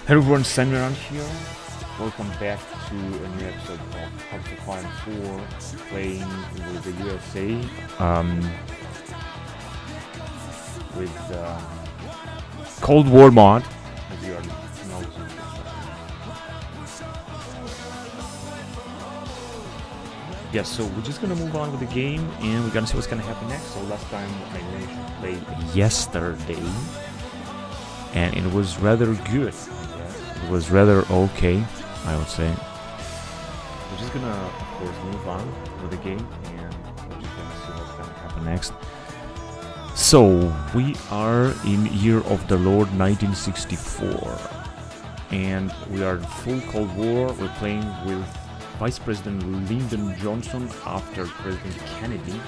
Hello everyone, Samuel around here. Welcome back to a new episode of House of Crime 4, playing with the USA, with Cold War mod, as you are now. Yes, so we're just gonna move on with the game, and we're gonna see what's gonna happen next. So last time I managed to play yesterday, and it was rather good. It was rather okay, I would say. We're just gonna, of course, move on with the game, and we're just gonna see what's gonna happen next. So, we are in year of the Lord 1964, and we are in full Cold War. We're playing with Vice President Lyndon Johnson after President Kennedy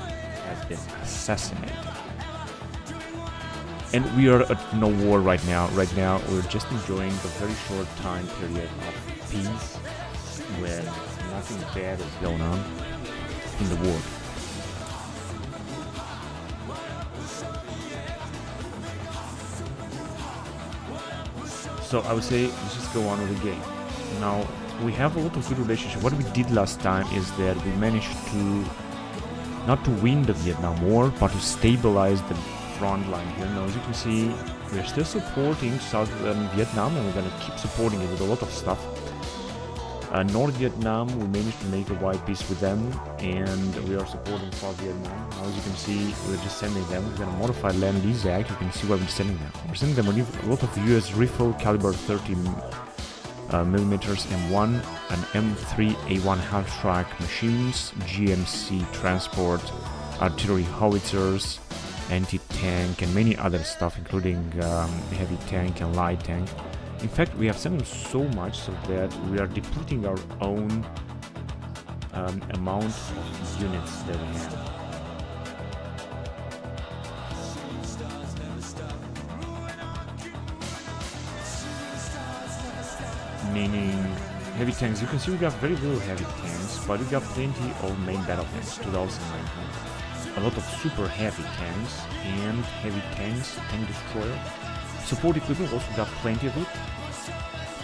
has been assassinated. And we are at no war right now. Right now, we're just enjoying the very short time period of peace when nothing bad is going on in the world. So I would say let's just go on with the game. Now, we have a lot of good relationship. What we did last time is that we managed to not to win the Vietnam War, but to stabilize the front line here. Now, as you can see, we're still supporting Southern Vietnam, and we're gonna keep supporting it with a lot of stuff. North Vietnam, we managed to make a wide peace with them, and we are supporting South Vietnam. Now, as you can see, we're just sending them. We're gonna modify Land Lease Act. You can see where we're sending them. We're sending them a lot of US rifle caliber 30 millimeters M1 and M3A1 half-track machines, GMC transport, artillery howitzers, anti-tank, and many other stuff, including heavy tank and light tank. In fact, we have sent them so much so that we are depleting our own amount of units that we have. Meaning heavy tanks. You can see we got very little heavy tanks, but we got plenty of main battle tanks, 2019. A lot of super heavy tanks and heavy tanks, tank destroyer. Support equipment, also got plenty of it.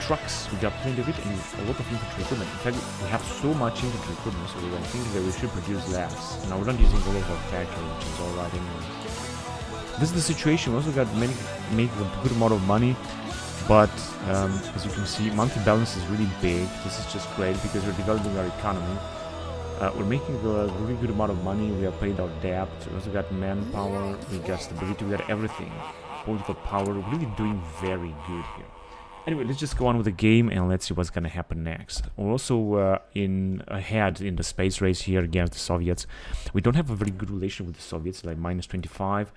Trucks, we got plenty of it, and a lot of infantry equipment. In fact, we have so much infantry equipment, so I think that we should produce less. Now, we're not using all of our factory, which is alright anyway. This is the situation. We also got making a good amount of money, but as you can see, monthly balance is really big. This is just great because we're developing our economy. We're making a really good amount of money. We have paid our debt. We also got manpower. We got stability. We got everything. Political power. We're really doing very good here. Anyway, let's just go on with the game and let's see what's gonna happen next. We're also ahead in the space race here against the Soviets. We don't have a very good relation with the Soviets, like -25.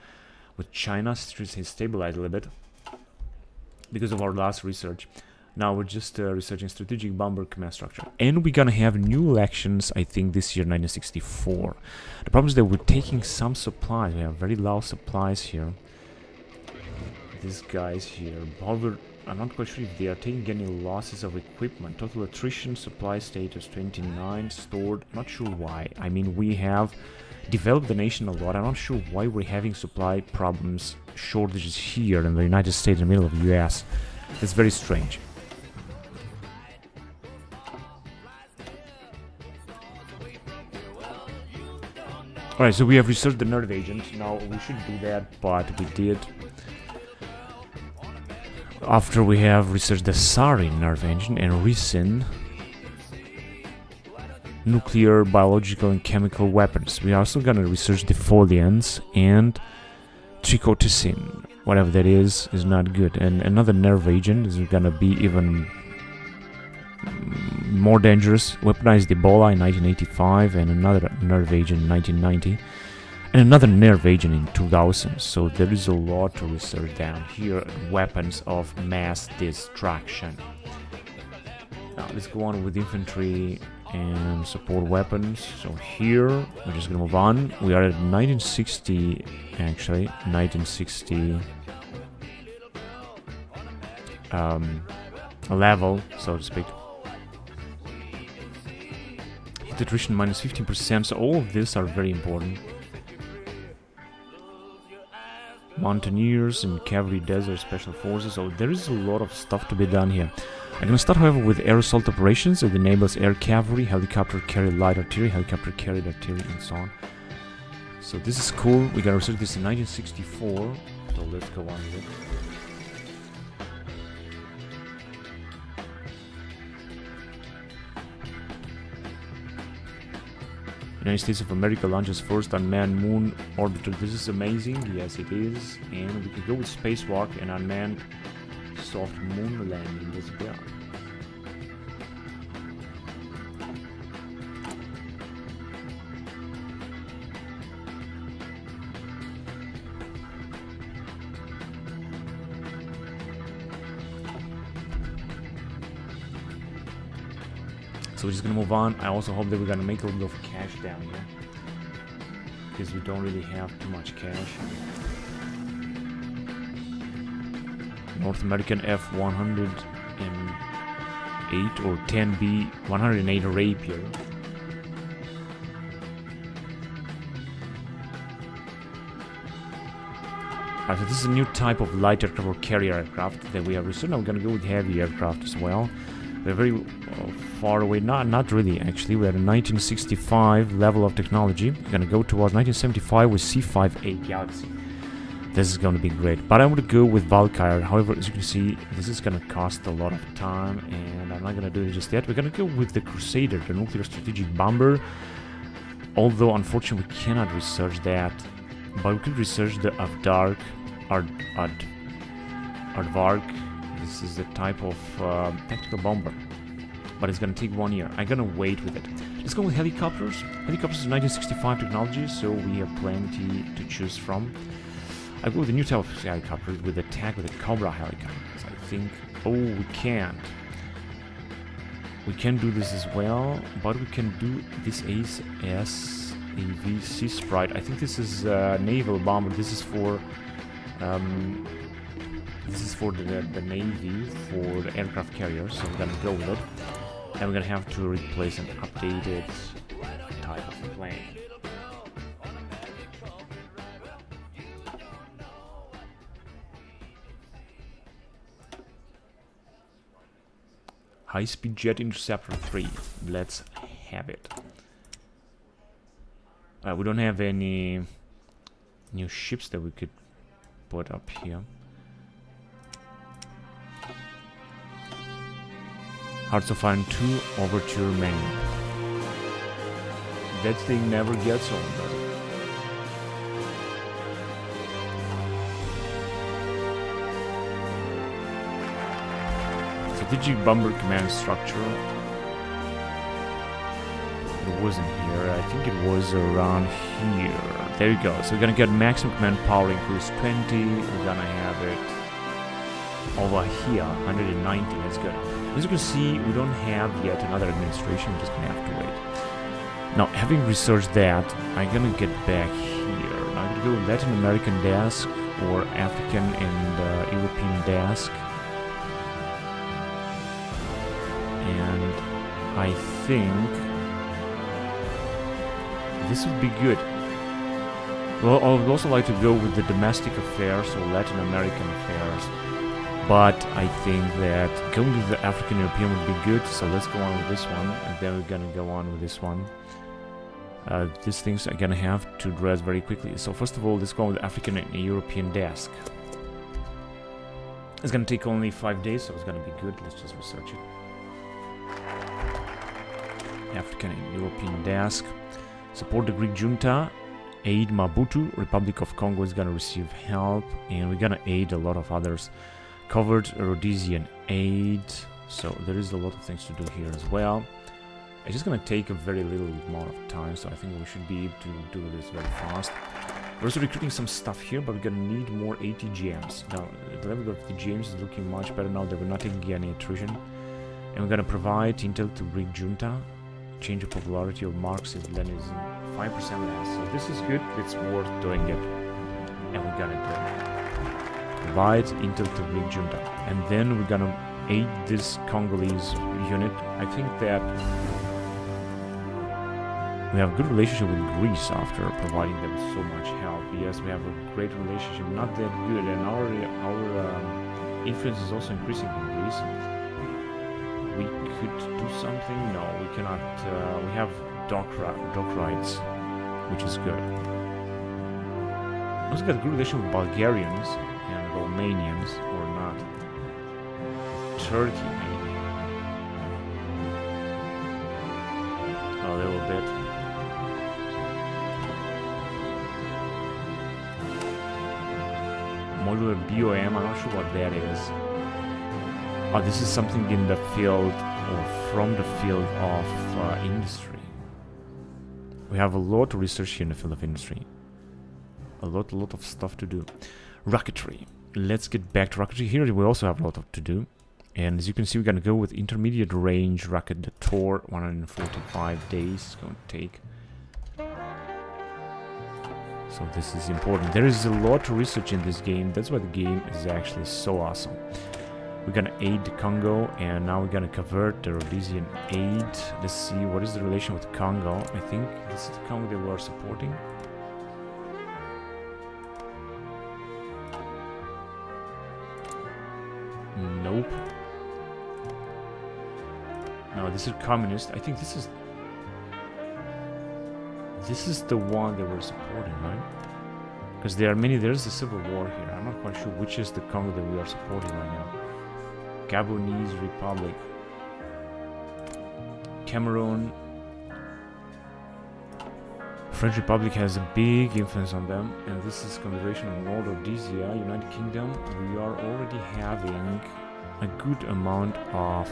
With China, it's stabilized a little bit because of our last research. Now we're just researching strategic bomber command structure. And we're gonna have new elections, I think, this year, 1964. The problem is that we're taking some supplies. We have very low supplies here. These guys here. However, I'm not quite sure if they are taking any losses of equipment. Total attrition, supply status 29, stored. Not sure why. I mean, we have developed the nation a lot. I'm not sure why we're having supply problems, shortages here in the United States, in the middle of the US. It's very strange. Alright, so we have researched the nerve agent. Now, we should do that, but we did. After we have researched the sarin nerve engine and resin, nuclear, biological, and chemical weapons. We are also gonna research defoliants and trichotillin. Whatever that is not good. And another nerve agent is gonna be even more dangerous. Weaponized Ebola in 1985, and another nerve agent in 1990, and another nerve agent in 2000. So there is a lot to research down here. Weapons of mass destruction. Now let's go on with infantry and support weapons. So here we're just gonna move on. We are at 1960, actually 1960 level, so to speak. Hit attrition minus 15%. So all of these are very important. Mountaineers and Cavalry Desert Special Forces. So there is a lot of stuff to be done here. I'm gonna start, however, with air assault operations. It enables air cavalry, helicopter carry light artillery, helicopter carried artillery, and so on. So this is cool. We gotta research this in 1964. So let's go on with it. United States of America launches first unmanned moon orbiter. This is amazing. Yes, it is. And we can go with spacewalk and unmanned soft moon landing as well. So we're just gonna move on. I also hope that we're gonna make a little bit of cash down here, because we don't really have too much cash. North American F-108 or 10B 108 Rapier. Alright, so this is a new type of light aircraft or carrier aircraft that we have researched. Now we're gonna go with heavy aircraft as well. We're very far away. Not really, actually. We're at a 1965 level of technology. We're gonna go towards 1975 with C5A Galaxy. This is gonna be great. But I want to go with Valkyrie. However, as you can see, this is gonna cost a lot of time, and I'm not gonna do it just yet. We're gonna go with the Crusader, the nuclear strategic bomber. Although, unfortunately, we cannot research that. But we could research the Avdark, Aardvark. This is the type of tactical bomber, but it's gonna take 1 year. I'm gonna wait with it. Let's go with helicopters. Helicopters is 1965 technology, so we have plenty to choose from. I go with the new type of helicopter with attack with the Cobra helicopters. I think. Oh, we can't. We can do this as well, but we can do this AV Sea Sprite. I think this is naval bomber. This is for. This is for the Navy, for the aircraft carriers, so we're gonna go with it. And we're gonna have to replace an updated type of plane. High-speed jet interceptor 3. Let's have it. We don't have any new ships that we could put up here. Hearts of Iron 2 Overture menu. That thing never gets old, does it? Strategic Bomber Command Structure. It wasn't here. I think it was around here. There you go. So we're gonna get maximum command power increase 20. We're gonna have it over here, 190. That's good. As you can see, we don't have yet another administration. We're just gonna have to wait. Now, having researched that, I'm gonna get back here. I'm gonna go Latin American desk or African and European desk. And I think this would be good. Well, I would also like to go with the domestic affairs or Latin American affairs. But I think that going to the African European would be good, so let's go on with this one, and then we're gonna go on with this one. These things are gonna have to address very quickly. So first of all, let's go with the African and European desk. It's gonna take only 5 days, so it's gonna be good. Let's just research it. African and European desk. Support the Greek junta. Aid Mabutu. Republic of Congo is gonna receive help, and we're gonna aid a lot of others. Covered Rhodesian aid, so there is a lot of things to do here as well. It's just gonna take a very little amount of time, so I think we should be able to do this very fast. We're also recruiting some stuff here, but we're gonna need more ATGMs. Now, the level of the GMs is looking much better now that we're not taking any attrition. And we're gonna provide intel to Greek junta. Change of popularity of Marxism-Leninism 5% less. So this is good, it's worth doing it. And we're gonna do it. Provide intel to Greek junta, and then we're gonna aid this Congolese unit. I think that We have a good relationship with Greece after providing them so much help. Yes, we have a great relationship, not that good, and our influence is also increasing in Greece. We could do something? No, we cannot. We have dock rights, which is good. We also got a good relation with Bulgarians and Romanians, or not. Turkey, maybe. A little bit. Modular BOM, I'm not sure what that is. Oh, this is something in the field, or from the field of industry. We have a lot of research here in the field of industry. A lot of stuff to do. Rocketry. Let's get back to rocketry. Here we also have a lot to do. And as you can see, we're going to go with intermediate range rocket, the Tor, 145 days it's going to take. So this is important. There is a lot of research in this game. That's why the game is actually so awesome. We're going to aid the Congo, and now we're going to convert the Rhodesian aid. Let's see, what is the relation with Congo? I think this is the Congo they were supporting. Nope. No, this is communist. I think this is the one they were supporting, right? Because there are many. There's a civil war here. I'm not quite sure which is the Congo that we are supporting right now. Gabonese Republic, Cameroon. French Republic has a big influence on them, and this is Confederation of North Rhodesia, United Kingdom. We are already having a good amount of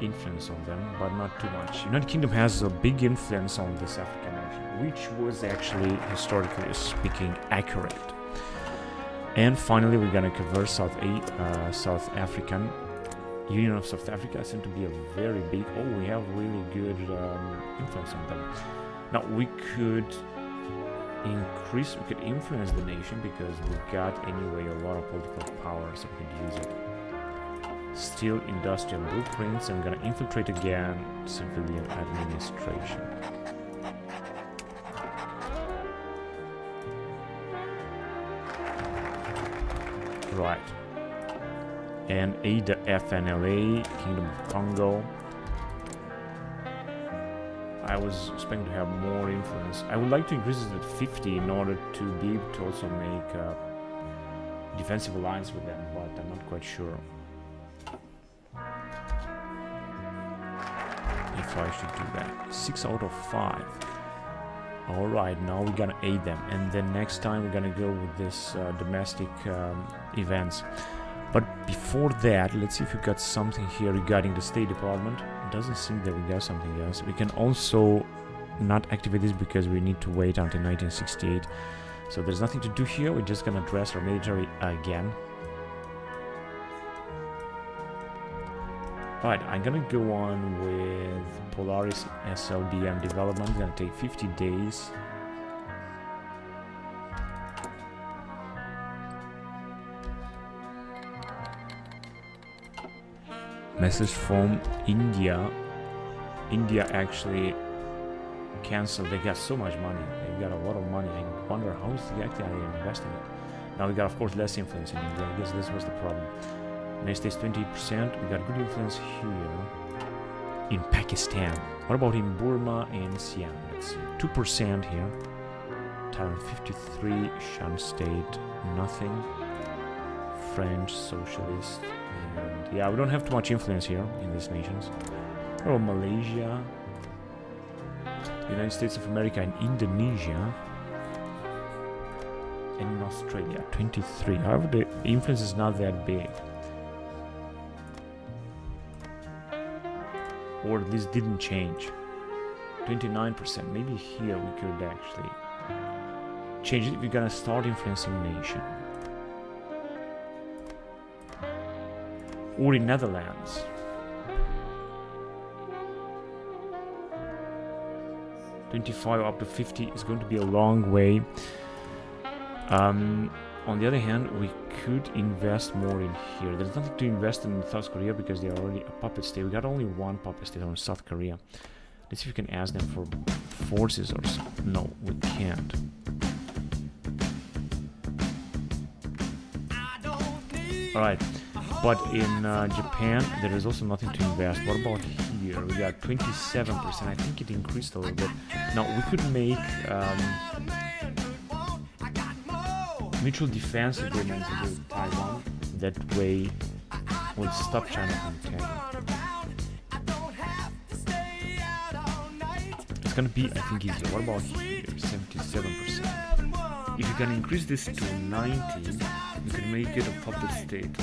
influence on them, but not too much. United Kingdom has a big influence on this African nation, which was actually, historically speaking, accurate. And finally, we're gonna cover South African. Union of South Africa seem to be a very big. Oh, we have really good influence on them. Now we could increase, we could influence the nation because we got anyway a lot of political power, so we could use it. Steel industrial blueprints. I'm gonna infiltrate again civilian administration. Right. And aid the FNLA, Kingdom of Congo. I was expecting to have more influence. I would like to increase it at 50 in order to be able to also make a defensive alliance with them, but I'm not quite sure if I should do that. 6 out of 5. Alright, now we're gonna aid them, and then next time we're gonna go with this domestic events. But before that, let's see if we got something here regarding the State Department. It doesn't seem that we got something else. We can also not activate this because we need to wait until 1968. So there's nothing to do here. We're just gonna address our military again. Right, I'm gonna go on with Polaris SLBM development. It's gonna take 50 days. Message from India. India actually canceled. They got so much money. They got a lot of money. I wonder how is they actually investing it. Now we got, of course, less influence in India. I guess this was the problem. United States 20%. We got good influence here in Pakistan. What about in Burma and Siam? Let's see. 2% here. Thailand 53. Shan State nothing. French Socialist. And yeah, we don't have too much influence here in these nations. Oh, Malaysia, United States of America, and Indonesia, and in Australia, 23. However, the influence is not that big, or at least didn't change. 29%. Maybe here we could actually change it. We're gonna start influencing nation. Or in Netherlands. $25 up to 50 is going to be a long way. On the other hand, we could invest more in here. There's nothing to invest in South Korea because they are already a puppet state. We got only one puppet state on South Korea. Let's see if we can ask them for forces or something. No, we can't. Alright, but in Japan, there is also nothing to invest. What about here? We got 27%. I think it increased a little bit. Now, we could make mutual defense agreements with Taiwan. That way, we'll stop China from attacking. It's gonna be, I think, easier. What about here? 77%. If you can increase this to 90, you can make it a puppet state.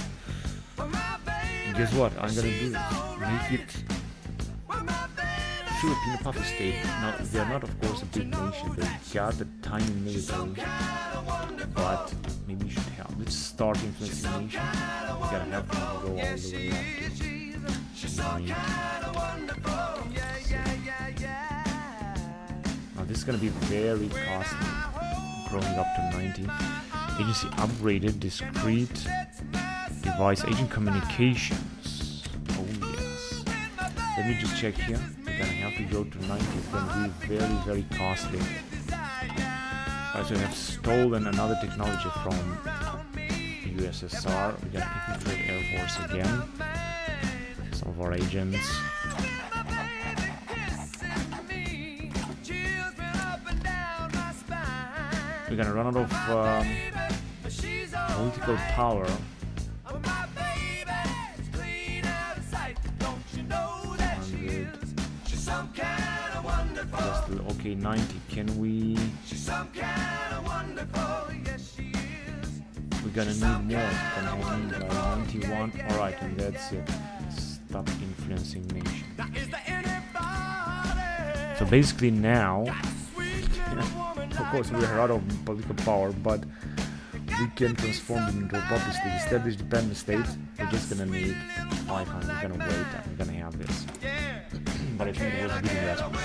And guess what? I'm gonna do this. Make it Philippine puppet state. Now, they're not, of course, a big nation. They got a tiny military. But maybe you should help. Let's start influencing the nation. We gotta have them go all the way up to 90. Now, this is gonna be very costly. Growing up to 90. Agency upgraded discrete device agent communications. Oh yes. Let me just check here. We're gonna have to go to 90. It's gonna be very, very costly. So we have stolen another technology from USSR. We got infiltrate Air Force again. Some of our agents. We're gonna run out of political power. Okay, 90. Can we? We're gonna need more. We're gonna need 91. Alright, and that's it. Stop influencing nation. So basically now, of course, we are out of political power, but we can transform them into a puppet state. Establish dependent state. We're just gonna need 500. We're gonna wait and we're gonna have this. But I think it was a good investment.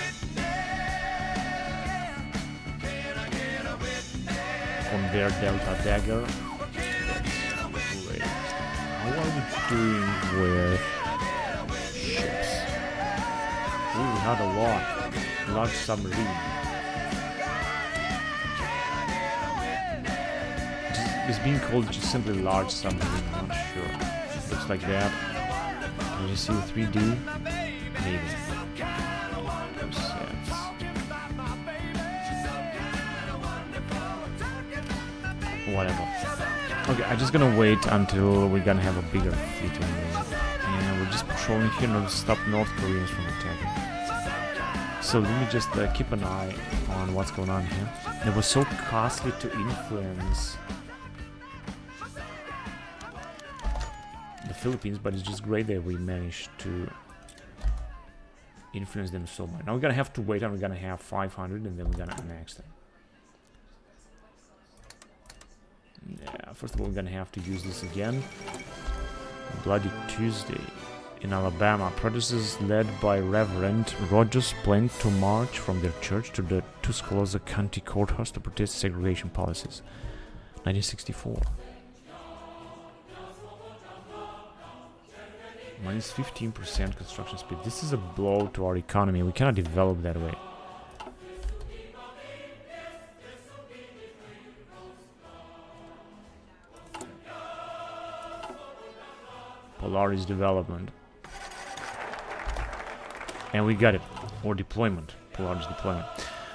Conveyor Delta Dagger. That's great. How are we doing with ships? Ooh, we had a lot. Large submarine. It's being called just simply large submarine, I'm not sure. Looks like that. Can you see the 3D? Maybe. Whatever. Okay, I'm just gonna wait until we're gonna have a bigger fleet anyway. And we're just patrolling here to stop North Koreans from attacking. So let me just keep an eye on what's going on here. It was so costly to influence the Philippines, but it's just great that we managed to influence them so much. Now we're gonna have to wait, and we're gonna have 500, and then we're gonna annex them. Yeah, first of all, we're gonna have to use this again. Bloody Tuesday. In Alabama, protesters led by Reverend Rogers planned to march from their church to the Tuscaloosa County Courthouse to protest segregation policies. 1964. Minus 15% construction speed. This is a blow to our economy. We cannot develop that way. Polaris development. And we got it. Or deployment. Polaris deployment.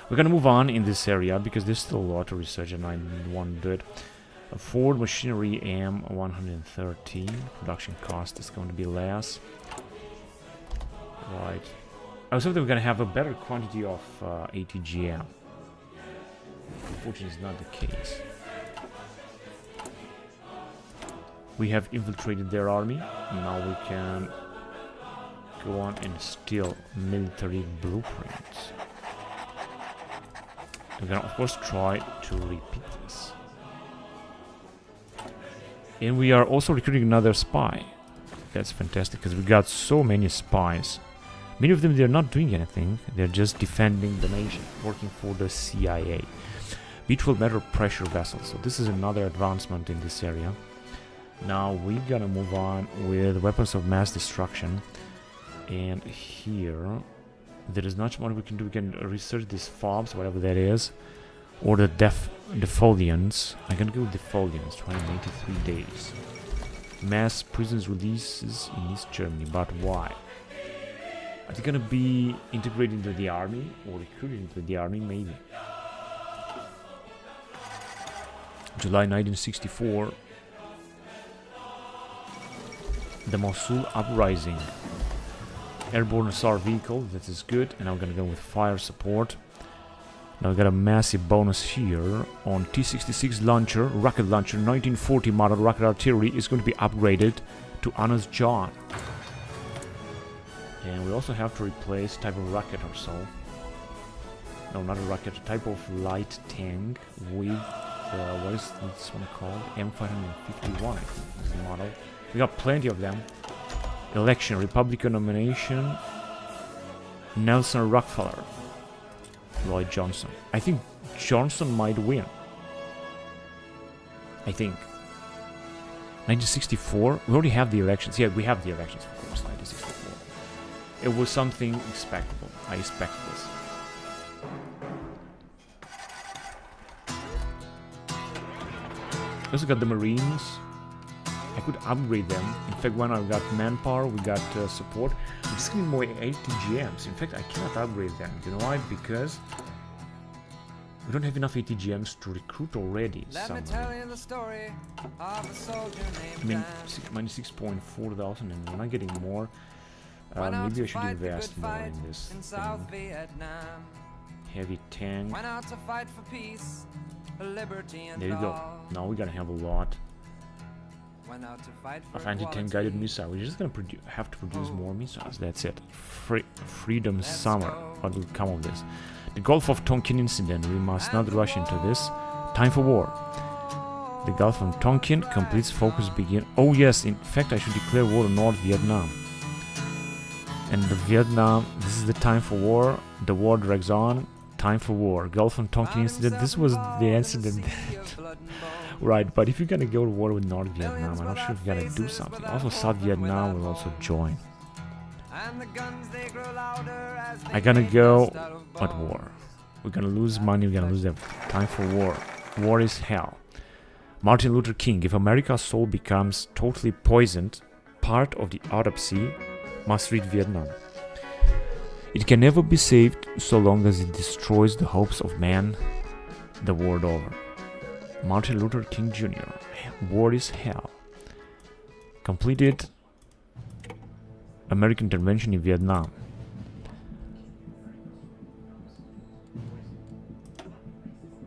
We're gonna move on in this area because there's still a lot of research and I want to do it. A Ford Machinery M113. Production cost is going to be less. Right. I was hoping we're gonna have a better quantity of ATGM. Unfortunately, it's not the case. We have infiltrated their army. Now we can go on and steal military blueprints. We're gonna, of course, try to repeat this. And we are also recruiting another spy. That's fantastic, because we got so many spies. Many of them, they're not doing anything. They're just defending the nation, working for the CIA. Mutual matter pressure vessels. So this is another advancement in this area. Now we're gonna move on with weapons of mass destruction. And here There is not much we can do. We can research these fobs, whatever that is. Or the defoliants. I'm gonna go with defoliants, 283 days. Mass prisons releases in East Germany, but why? Are they gonna be integrated into the army or recruited into the army? Maybe. July 1964. The Mosul uprising. Airborne assault vehicle, that is good, and I'm gonna go with fire support. Now we got a massive bonus here on T-66 launcher, rocket launcher, 1940 model rocket artillery is going to be upgraded to Anna's John. And we also have to replace type of rocket or so. No, not a rocket, a type of light tank with, what is this one called? M551 is the model. We got plenty of them. Election, Republican nomination, Nelson Rockefeller. Lloyd Johnson. I think Johnson might win. I think. 1964. We already have the elections. Yeah, we have the elections, of course. 1964. It was something expectable. I expect this. Also got the Marines. I could upgrade them. In fact, when I got manpower, we got support. I'm just getting more ATGMs. In fact, I cannot upgrade them. You know why? Because we don't have enough ATGMs to recruit already. I mean, minus 6.4 thousand, and we're not getting more. Maybe I should invest more in this thing. Heavy tank. There you go. Now we're gonna have a lot of anti-tank guided missiles. We're just gonna have to produce more missiles. That's it. Freedom Summer. What will come of this? The Gulf of Tonkin incident. We must not rush into this. Time for war. The Gulf of Tonkin completes focus begin. Oh yes, in fact I should declare war on North Vietnam. And the Vietnam, this is the time for war. The war drags on. Time for war. Gulf of Tonkin incident. This was the incident that right, but if you're gonna go to war with North Vietnam, I'm not sure if you're gonna do something. Also, South Vietnam will also join. I'm gonna go at war. We're gonna lose money, we're gonna lose everything. Time for war. War is hell. Martin Luther King. If America's soul becomes totally poisoned, part of the autopsy must read Vietnam. It can never be saved so long as it destroys the hopes of man the world over. Martin Luther King Jr. War is hell. Completed American intervention in Vietnam.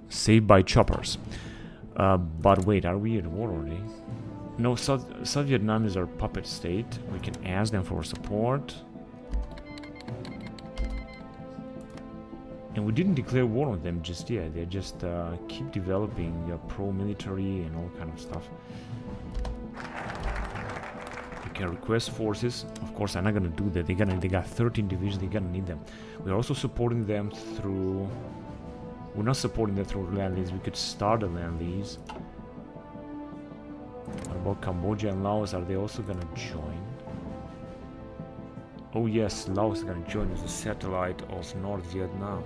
Saved by choppers. But wait, are we at war already? No, South Vietnam is our puppet state. We can ask them for support. And we didn't declare war on them just yet. They just keep developing pro-military and all kind of stuff. We can request forces. Of course, I'm not gonna do that. They got 13 divisions. They're gonna need them. We're also supporting them through. We're not supporting them through land lease. We could start a land lease. What about Cambodia and Laos? Are they also gonna join? Oh yes, Laos is gonna join as a satellite of North Vietnam.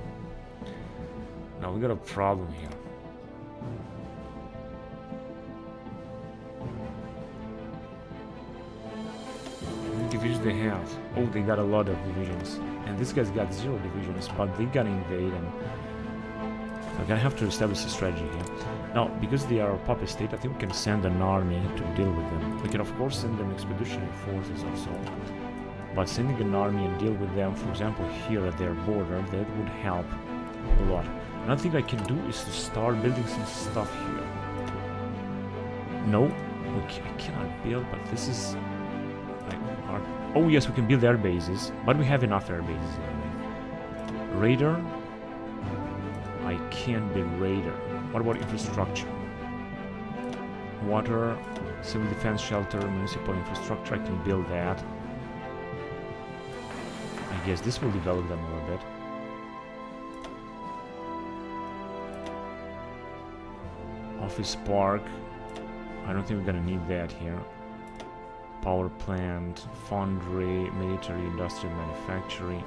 Now we got a problem here. How many divisions they have? Oh, they got a lot of divisions. And this guy's got 0 divisions, but they gotta invade, and we're gonna have to establish a strategy here. Now, because they are a puppet state, I think we can send an army to deal with them. We can of course send them expeditionary forces or so. But sending an army and deal with them, for example, here at their border, that would help a lot. Another thing I can do is to start building some stuff here. No, I cannot build, but this is like hard. Oh yes, we can build air bases, but we have enough air bases anyway. Radar, I can't build radar. What about infrastructure? Water, civil defense shelter, municipal infrastructure, I can build that. I guess this will develop them a little bit. Office park. I don't think we're gonna need that here. Power plant, foundry, military, industrial manufacturing.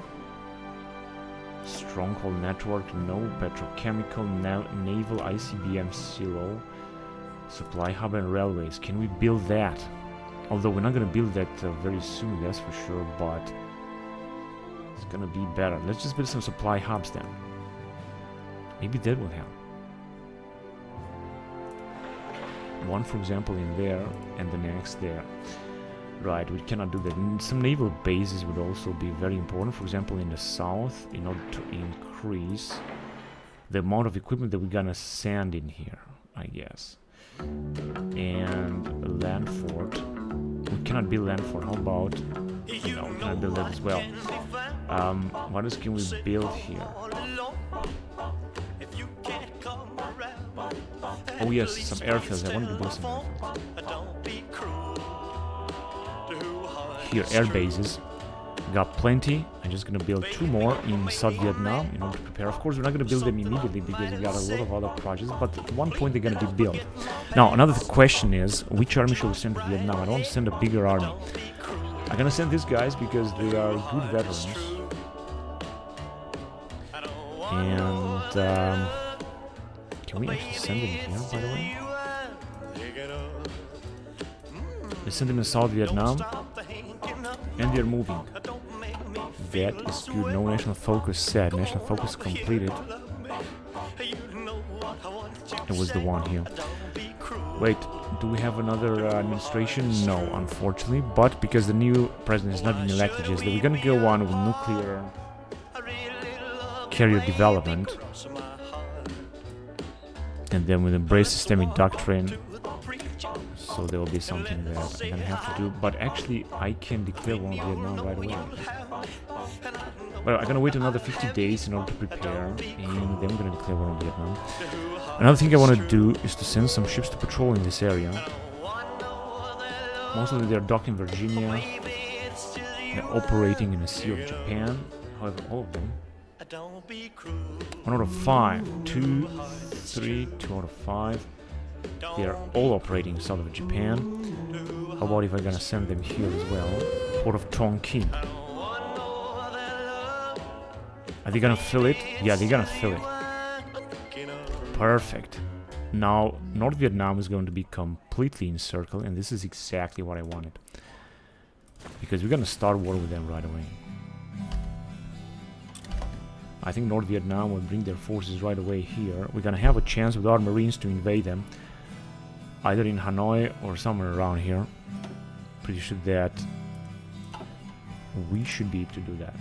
Stronghold network, no. Petrochemical, naval, ICBM 0. Supply hub and railways. Can we build that? Although we're not gonna build that very soon, that's for sure, but it's gonna be better. Let's just build some supply hubs then. Maybe that will help. One, for example, in there, and the next there. Right, we cannot do that. And some naval bases would also be very important. For example, in the south, in order to increase the amount of equipment that we're gonna send in here, I guess. And a land fort. We cannot build land fort. How about... No, we cannot build that as well. What else can we build here? Oh yes, some airfields. I wanted to build some airfields. Here, air bases. Got plenty. I'm just gonna build 2 more in South Vietnam in order to prepare. Of course, we're not gonna build them immediately because we got a lot of other projects, but at one point they're gonna be built. Now, another question is, which army should we send to Vietnam? I don't want to send a bigger army. I'm gonna send these guys because they are good veterans. And, can we actually send them here, by the way? Let's send them in South Vietnam. And they're moving. That is good. No national focus set. National focus completed. It was the one here. Wait, do we have another administration? No, unfortunately. But because the new president has not been elected yet, we're gonna go on with nuclear carrier development. And then with embrace systemic doctrine. So there will be something that I'm gonna have to do. But actually, I can declare one of Vietnam right away. But I'm gonna wait another 50 days in order to prepare, and then I'm gonna declare war on Vietnam. Another thing I want to do is to send some ships to patrol in this area. Most of them they're docked in Virginia. They're operating in the Sea of Japan. However, all of them. 1 out of 5. 2, 3, 2 out of 5. They are all operating south of Japan. How about if I'm gonna send them here as well? Port of Tonkin. Are they gonna fill it? Yeah, they're gonna fill it. Perfect. Now, North Vietnam is going to be completely encircled, and this is exactly what I wanted. Because we're gonna start war with them right away. I think North Vietnam will bring their forces right away here. We're gonna have a chance with our Marines to invade them. Either in Hanoi or somewhere around here. Pretty sure that we should be able to do that.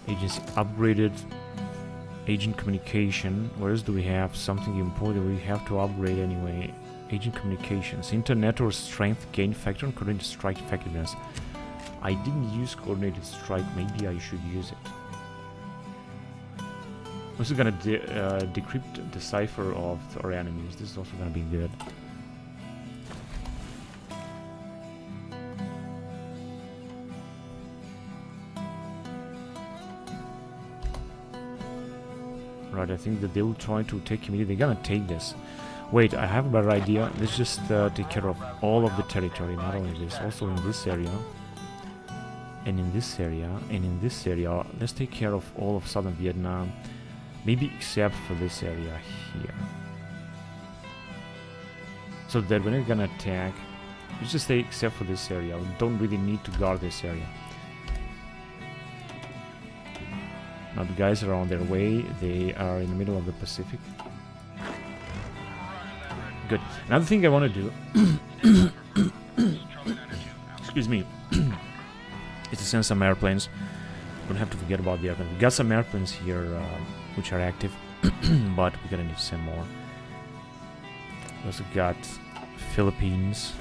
Agency upgraded. Agent communication. Where else do we have something important we have to upgrade anyway? Agent communications. Internet or strength gain factor and coordinated strike effectiveness. I didn't use coordinated strike. Maybe I should use it. I'm also gonna decrypt the cipher of our enemies. This is also gonna be good. Right, I think that they will try to take immediately. They're gonna take this. Wait, I have a better idea. Let's just take care of all of the territory, not only this, also in this area. And in this area, and in this area. Let's take care of all of southern Vietnam. Maybe except for this area here. So that when it's gonna attack, let's just say except for this area. We don't really need to guard this area. Now the guys are on their way. They are in the middle of the Pacific. Good. Another thing I want to do, excuse me, is to send some airplanes. Don't have to forget about the airplanes. We got some airplanes here which are active, but we're gonna need to send more. We also got Philippines,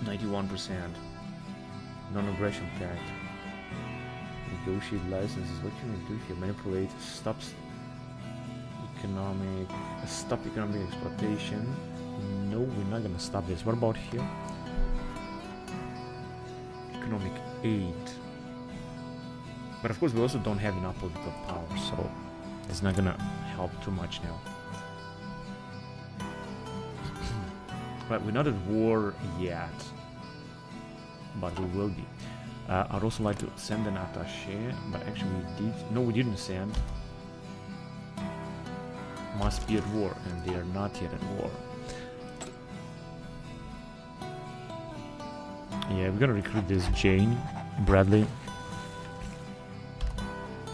91%. Non-aggression pact. Negotiate licenses. What can we do here? Manipulate. Stop economic exploitation. No, we're not gonna stop this. What about here? Economic aid. But of course we also don't have enough political power, so it's not gonna help too much now. Right, we're not at war yet, but we will be. I'd also like to send an attaché, but actually we did. No, we didn't send. Must be at war, and they are not yet at war. Yeah, we're gonna recruit this Jane Bradley.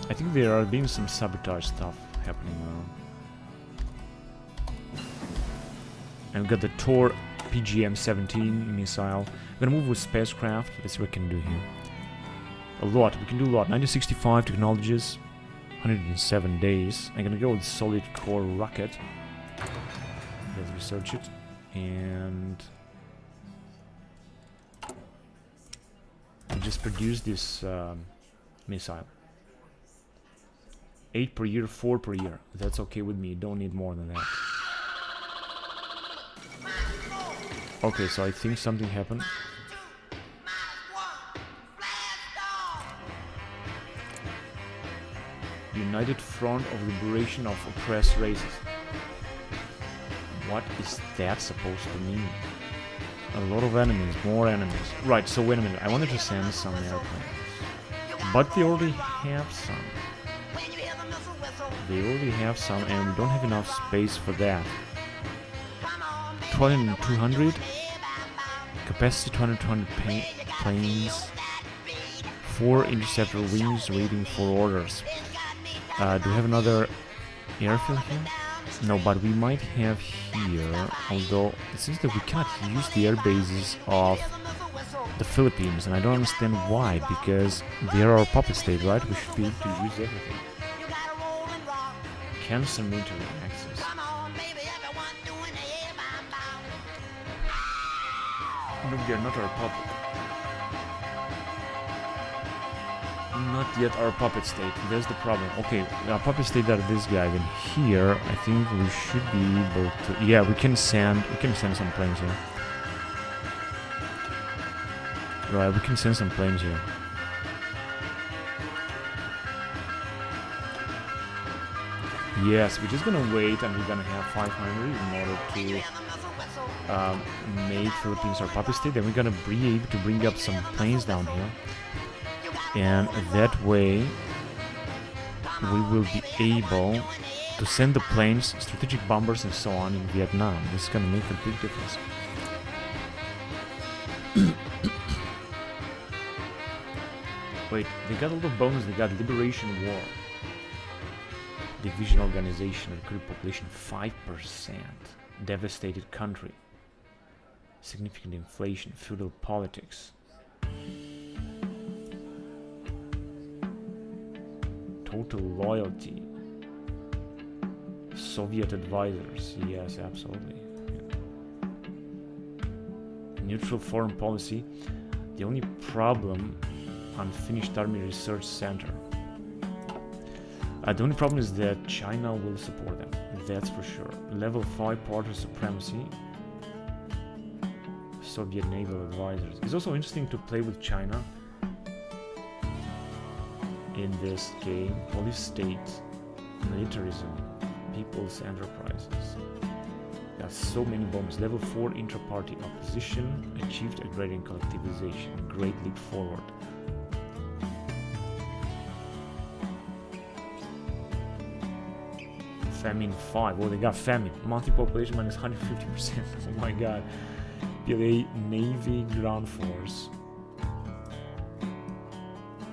I think there are being some sabotage stuff happening now. And we got the Tor PGM-17 missile. We're gonna move with spacecraft. Let's see what we can do here. A lot. We can do a lot. 1965 technologies. 107 days. I'm gonna go with solid core rocket. Let's research it. And we just produce this missile. 8 per year, 4 per year. That's okay with me. Don't need more than that. Okay, so I think something happened. United Front of Liberation of Oppressed Races. What is that supposed to mean? A lot of enemies, more enemies. Right, so wait a minute. I wanted to send some airplanes. But they already have some. They already have some, and we don't have enough space for that. 200, capacity 200 planes, 4 interceptor wings waiting for orders. Do we have another airfield here? No, but we might have here, although it seems that we cannot use the air bases of the Philippines, and I don't understand why, because they are our puppet state, right? We should be able to use everything. Cancel military access. No, they are not our puppet. Not yet our puppet state. There's the problem. Okay, our puppet state are this guy. Then here, I think we should be able to. Yeah, we can send some planes here. Right, we can send some planes here. Yes, we're just gonna wait, and we're gonna have 500 in order to make Philippines our puppet state. Then we're gonna be able to bring up some planes down here. And that way we will be able to send the planes, strategic bombers and so on in Vietnam. This is gonna make a big difference. Wait, they got a lot of bonus. They got Liberation War, Division Organization, recruit population 5%, devastated country, significant inflation, feudal politics. Total loyalty. Soviet advisors. Yes, absolutely. Yeah. Neutral foreign policy. The only problem, unfinished army research center. The only problem is that China will support them. That's for sure. Level 5 partner supremacy. Soviet naval advisors. It's also interesting to play with China. In this game, police state, militarism, people's enterprises. Got so many bombs. Level 4 intra-party opposition, achieved agrarian collectivization. Great leap forward. Famine 5. Oh, they got famine. Monthly population minus 150%. Oh my god. PLA, Navy, Ground Force.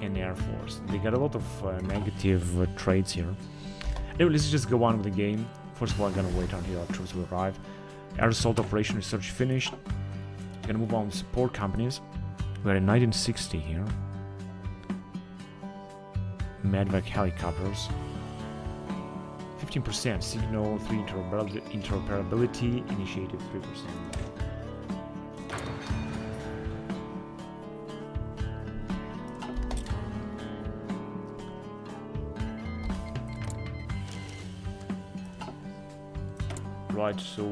And Air Force. They got a lot of negative traits here. Anyway, let's just go on with the game. First of all, I'm gonna wait until our troops will arrive. Air assault operation research finished. I'm gonna move on with support companies. We're in 1960 here. Medvac helicopters. 15%. Signal 3 interoperability. Initiative 3%. Right, so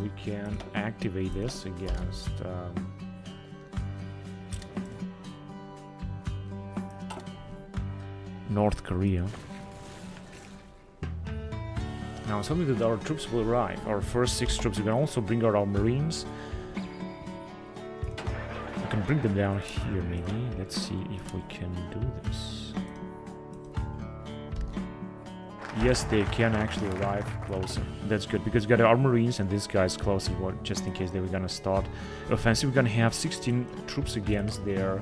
we can activate this against North Korea. Now, something that our troops will arrive. Our first 6 troops. We can also bring out our Marines. can bring them down here, maybe. Let's see if we can do this. Yes, they can actually arrive closer. That's good, because we got our Marines and this guy's closer, just in case they were gonna start offensive. We're gonna have 16 troops against their...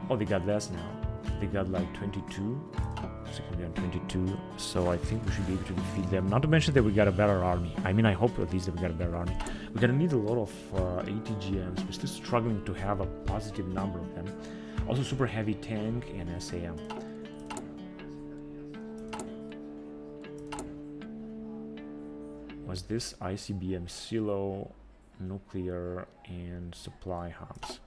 Oh, they got less now. They got like 22. They got 22, so I think we should be able to defeat them. Not to mention that we got a better army. I mean, I hope at least that we got a better army. We're gonna need a lot of ATGMs. We're still struggling to have a positive number of them. Also, super heavy tank and SAM. Was this ICBM silo, nuclear, and supply hubs?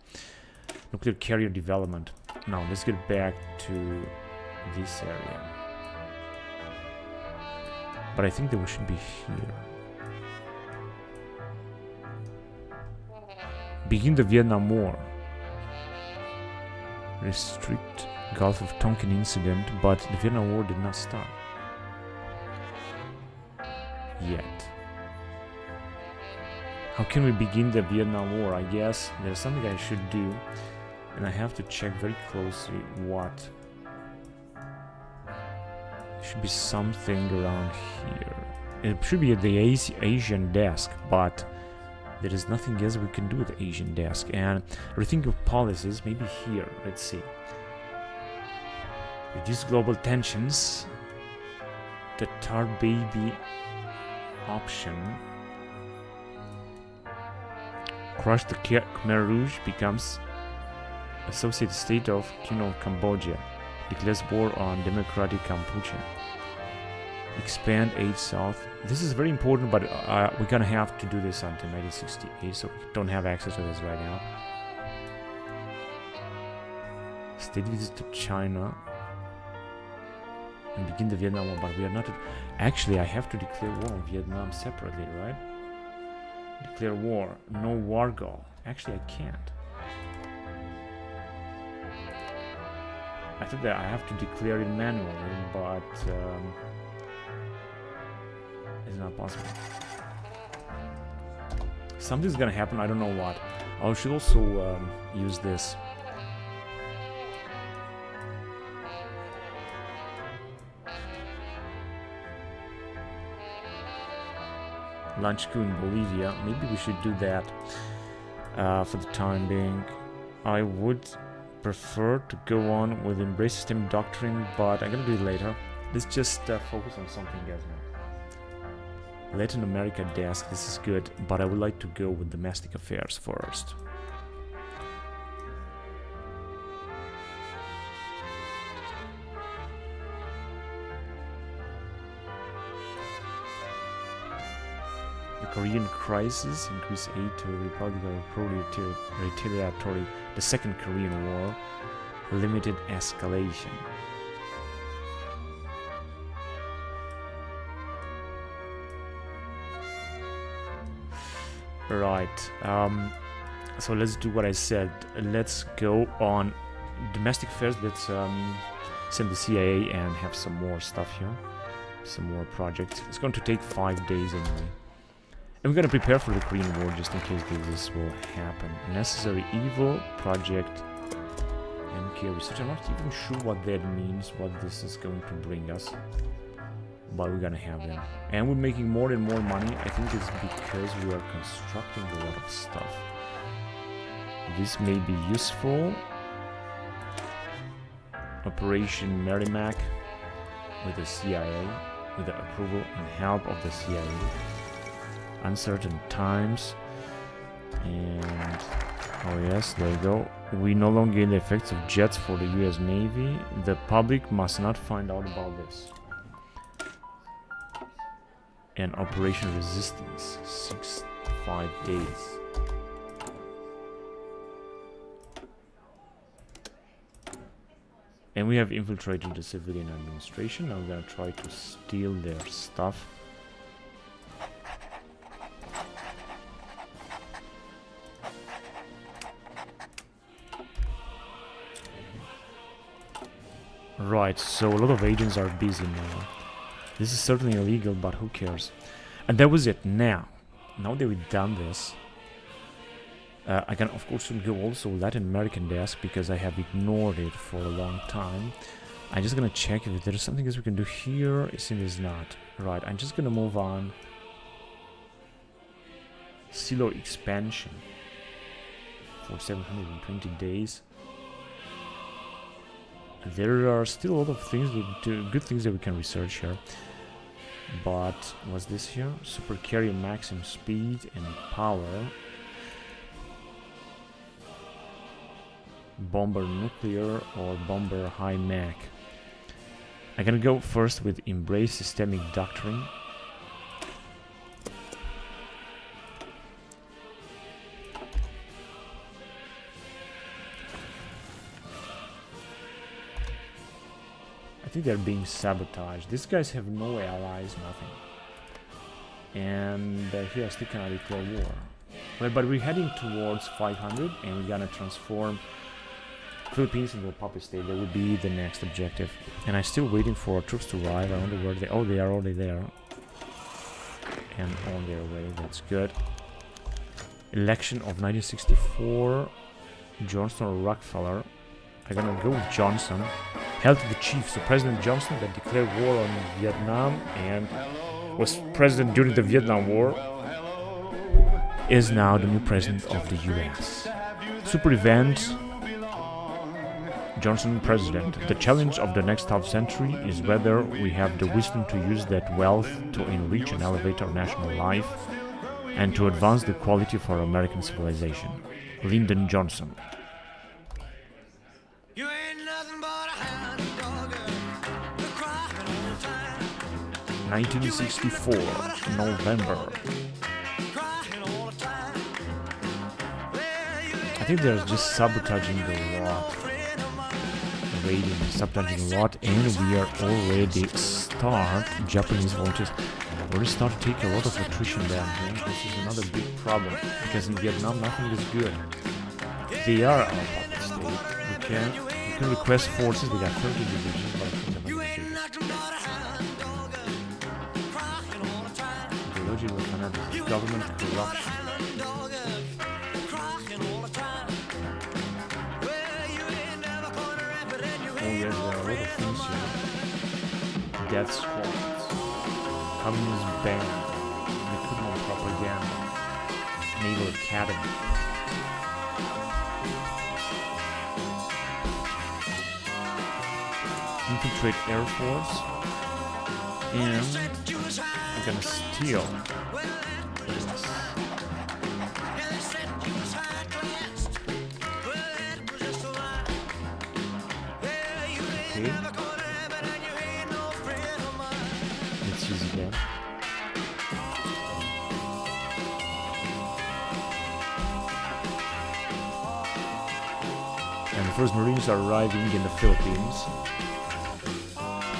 Nuclear carrier development. Now, let's get back to this area. But I think that we should be here. Begin the Vietnam War. Restrict Gulf of Tonkin incident, but the Vietnam War did not start. Yet. How can we begin the Vietnam War? I guess there's something I should do, and I have to check very closely what. There should be something around here. It should be at the Asian desk, but there is nothing else we can do with the Asian desk. And rethink of policies, maybe here. Let's see. Reduce global tensions. The Tar Baby option. Crush the Khmer Rouge becomes associated state of Kingdom of Cambodia. Declares war on democratic Cambodia. Expand aid south. This is very important, but we're gonna have to do this until 1968, so we don't have access to this right now. State visit to China and begin the Vietnam War, but we are not. Actually, I have to declare war on Vietnam separately, right? Declare war. No war goal. Actually, I can't. I thought that I have to declare it manually, but it's not possible. Something's gonna happen, I don't know what. I should also use this. Launch coup in Bolivia. Maybe we should do that for the time being. I would prefer to go on with embrace system doctrine, but I'm gonna do it later. Let's just focus on something else now. Latin America desk, this is good, but I would like to go with domestic affairs first. The Korean crisis, increase aid to Republican pro-retaliatory, the Second Korean War, limited escalation. Right, so let's do what I said. Let's go on domestic affairs. Let's send the CIA and have some more stuff here, some more projects. It's going to take 5 days anyway. And we're going to prepare for the Korean War just in case this will happen. Necessary evil project MK research. I'm not even sure what that means, what this is going to bring us. But we're gonna have them. And we're making more and more money. I think it's because we are constructing a lot of stuff. This may be useful. Operation Merrimack with the CIA, with the approval and help of the CIA. Uncertain times. And oh yes, there you go. We no longer gain the effects of jets for the US Navy. The public must not find out about this. And Operation Resistance, 5 days. And we have infiltrated the civilian administration. Now we're gonna try to steal their stuff. Right, so a lot of agents are busy now. This is certainly illegal, but who cares? And that was it. Now that we've done this, I can of course go also Latin American desk because I have ignored it for a long time. I'm just gonna check if there's something else we can do here. It seems not. Right, I'm just gonna move on. Silo expansion for 720 days. There are still a lot of things, good things that we can research here. But what's this here? Super carrier maximum speed and power. Bomber nuclear or bomber high mech. I'm gonna go first with embrace systemic doctrine. I think they're being sabotaged. These guys have no allies, nothing. And here I still cannot declare war. Well, but we're heading towards 500 and we're gonna transform Philippines into a puppet state. That would be the next objective. And I'm still waiting for troops to arrive. I wonder where they... Oh, they are already there. And on their way. That's good. Election of 1964. Johnson or Rockefeller. I'm gonna go with Johnson. Held to the chief. So President Johnson that declared war on Vietnam and was president during the Vietnam War is now the new president of the US. Super event. Johnson president. The challenge of the next half century is whether we have the wisdom to use that wealth to enrich and elevate our national life and to advance the quality of our American civilization. Lyndon Johnson. 1964, November. I think they're just sabotaging the lot. Raiding, sabotaging a lot, and we are already start Japanese volunteers. Already start to take a lot of attrition down here. This is another big problem because in Vietnam nothing is good. They are our puppet state. We can request forces. We got 30 divisions, but I think I'm not ideological fanatics, government corruption. Oh yes, there are a lot of things here. Death squads, communist band, recruitment propaganda, naval academy. Infiltrate Air Force, and we're gonna steal this. Okay. Let's use it again. And the first Marines are arriving in the Philippines.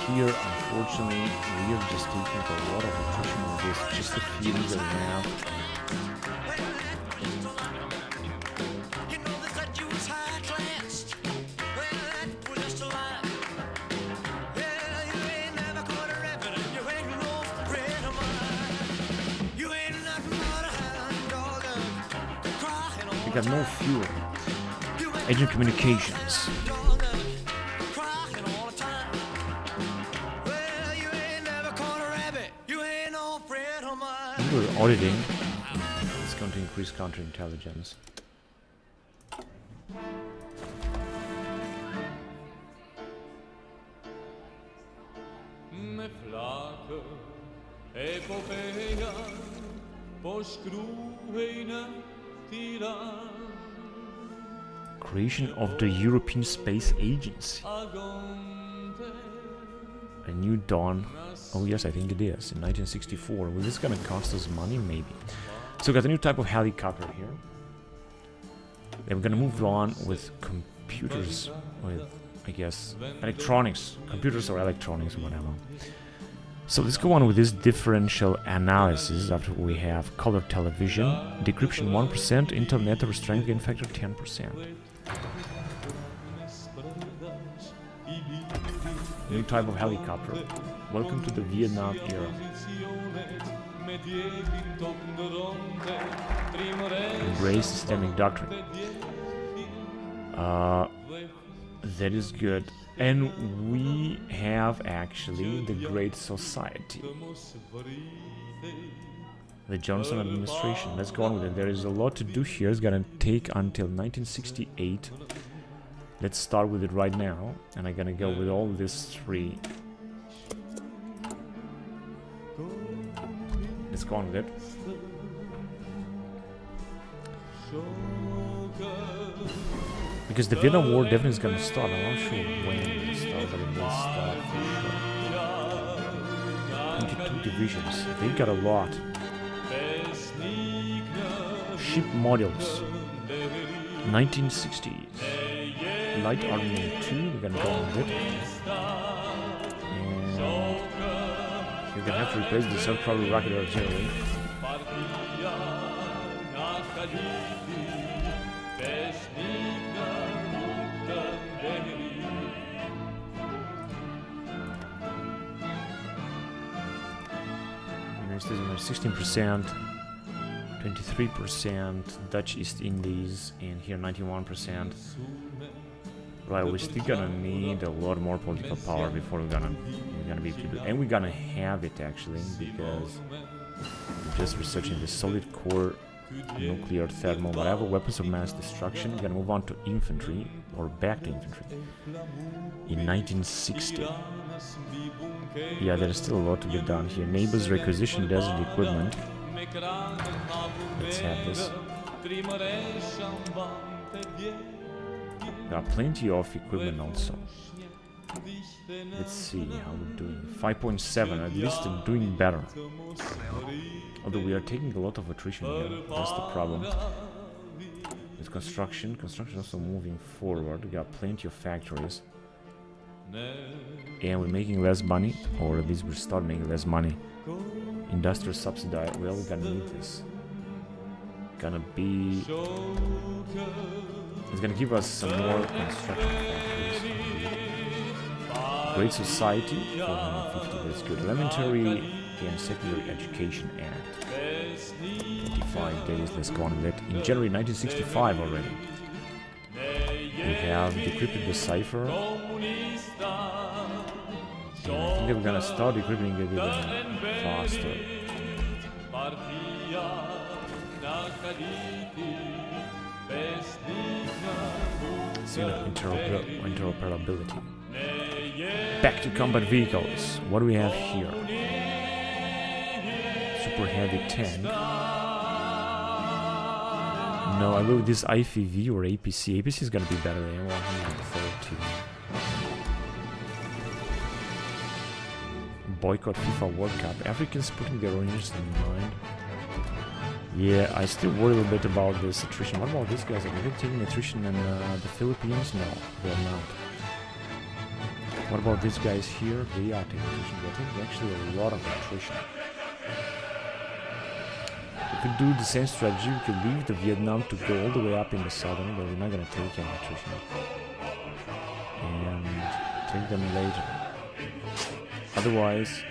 Here, unfortunately, we are just taking a lot of attrition on this, just the feelings that we have. We got no fuel. Agent communications. We're auditing. It's going to increase counterintelligence. Creation of the European Space Agency. A new dawn. Oh yes, I think it is. In 1964. Well, this is gonna cost us money, maybe. So we got a new type of helicopter here. Then we're gonna move on with computers, with, I guess, electronics. Computers or electronics, whatever. So let's go on with this differential analysis after we have color television, decryption 1%, Intel network strength gain factor 10%. New type of helicopter. Welcome to the Vietnam era. Embrace systemic doctrine. That is good. And we have actually the Great Society. The Johnson administration. Let's go on with it. There is a lot to do here. It's gonna take until 1968. Let's start with it right now. And I'm gonna go with all these three. Let's go on with it. Because the Vietnam War definitely is gonna start. I'm not sure when it will start, but it will start for sure. 22 divisions. They got a lot. Ship models. 1960s. Light Army 2. We're gonna go on with it. And you're gonna have to replace the self-propelled rocket artillery. United States 16%, 23%, Dutch East Indies, and here 91%. Right, we're still gonna need a lot more political power before we're gonna be able to do it. And we're gonna have it actually, because we're just researching the solid core, nuclear, thermal, whatever weapons of mass destruction. We're gonna move on to infantry, or back to infantry, in 1960. Yeah, there's still a lot to be done here. Neighbors requisition desert equipment. Let's have this. There are plenty of equipment also. Let's see how we're doing. 5.7, at least we're doing better. Although we are taking a lot of attrition here, that's the problem. With construction also moving forward. We got plenty of factories. And we're making less money, or at least we start making less money. Industrial subsidy, well, we're gonna need this. It's gonna give us some more construction factories. Great Society, 450, that's good. Elementary and Secondary Education Act. 25 days, let's go on with it. In January 1965 already. We have decrypted the cipher. And I think that we're gonna start decrypting it even faster. So, interoperability. Back to combat vehicles. What do we have here? Super heavy tank. No, I go with this IFV or APC. APC is gonna be better than 130. Boycott FIFA World Cup. Africans putting their own interests in mind. Yeah, I still worry a little bit about this attrition. What about these guys? Are they taking attrition in the Philippines? No, they're not. What about these guys here? They are taking attrition. They're taking actually a lot of attrition. We could do the same strategy. We could leave the Vietnam to go all the way up in the southern, but we're not going to take any attrition. And take them later. Otherwise,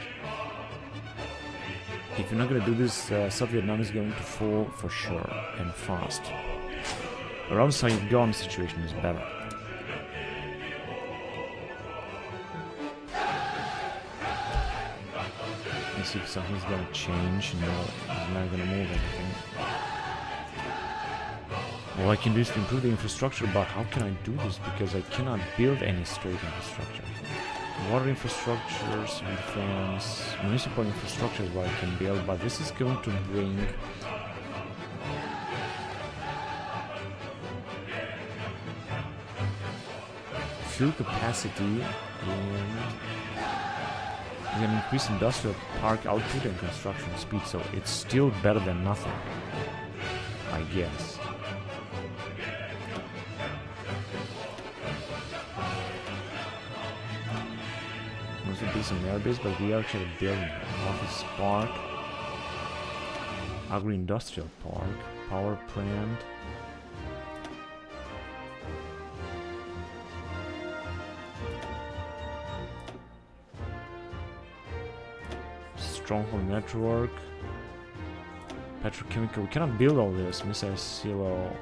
if you're not going to do this, South Vietnam is going to fall for sure, and fast. Around Saigon situation is better. Let's see if something's going to change. No, it's not going to move anything. All I can do is to improve the infrastructure, but how can I do this? Because I cannot build any straight infrastructure. Water infrastructures, defense, municipal infrastructure is what I can build, but this is going to bring fuel capacity and it's going to increase industrial park output and construction speed, so it's still better than nothing, I guess. Be some airbase, but we are actually building office park, agro-industrial park, power plant, stronghold network, Petrochemical. We cannot build all this. Missile silo.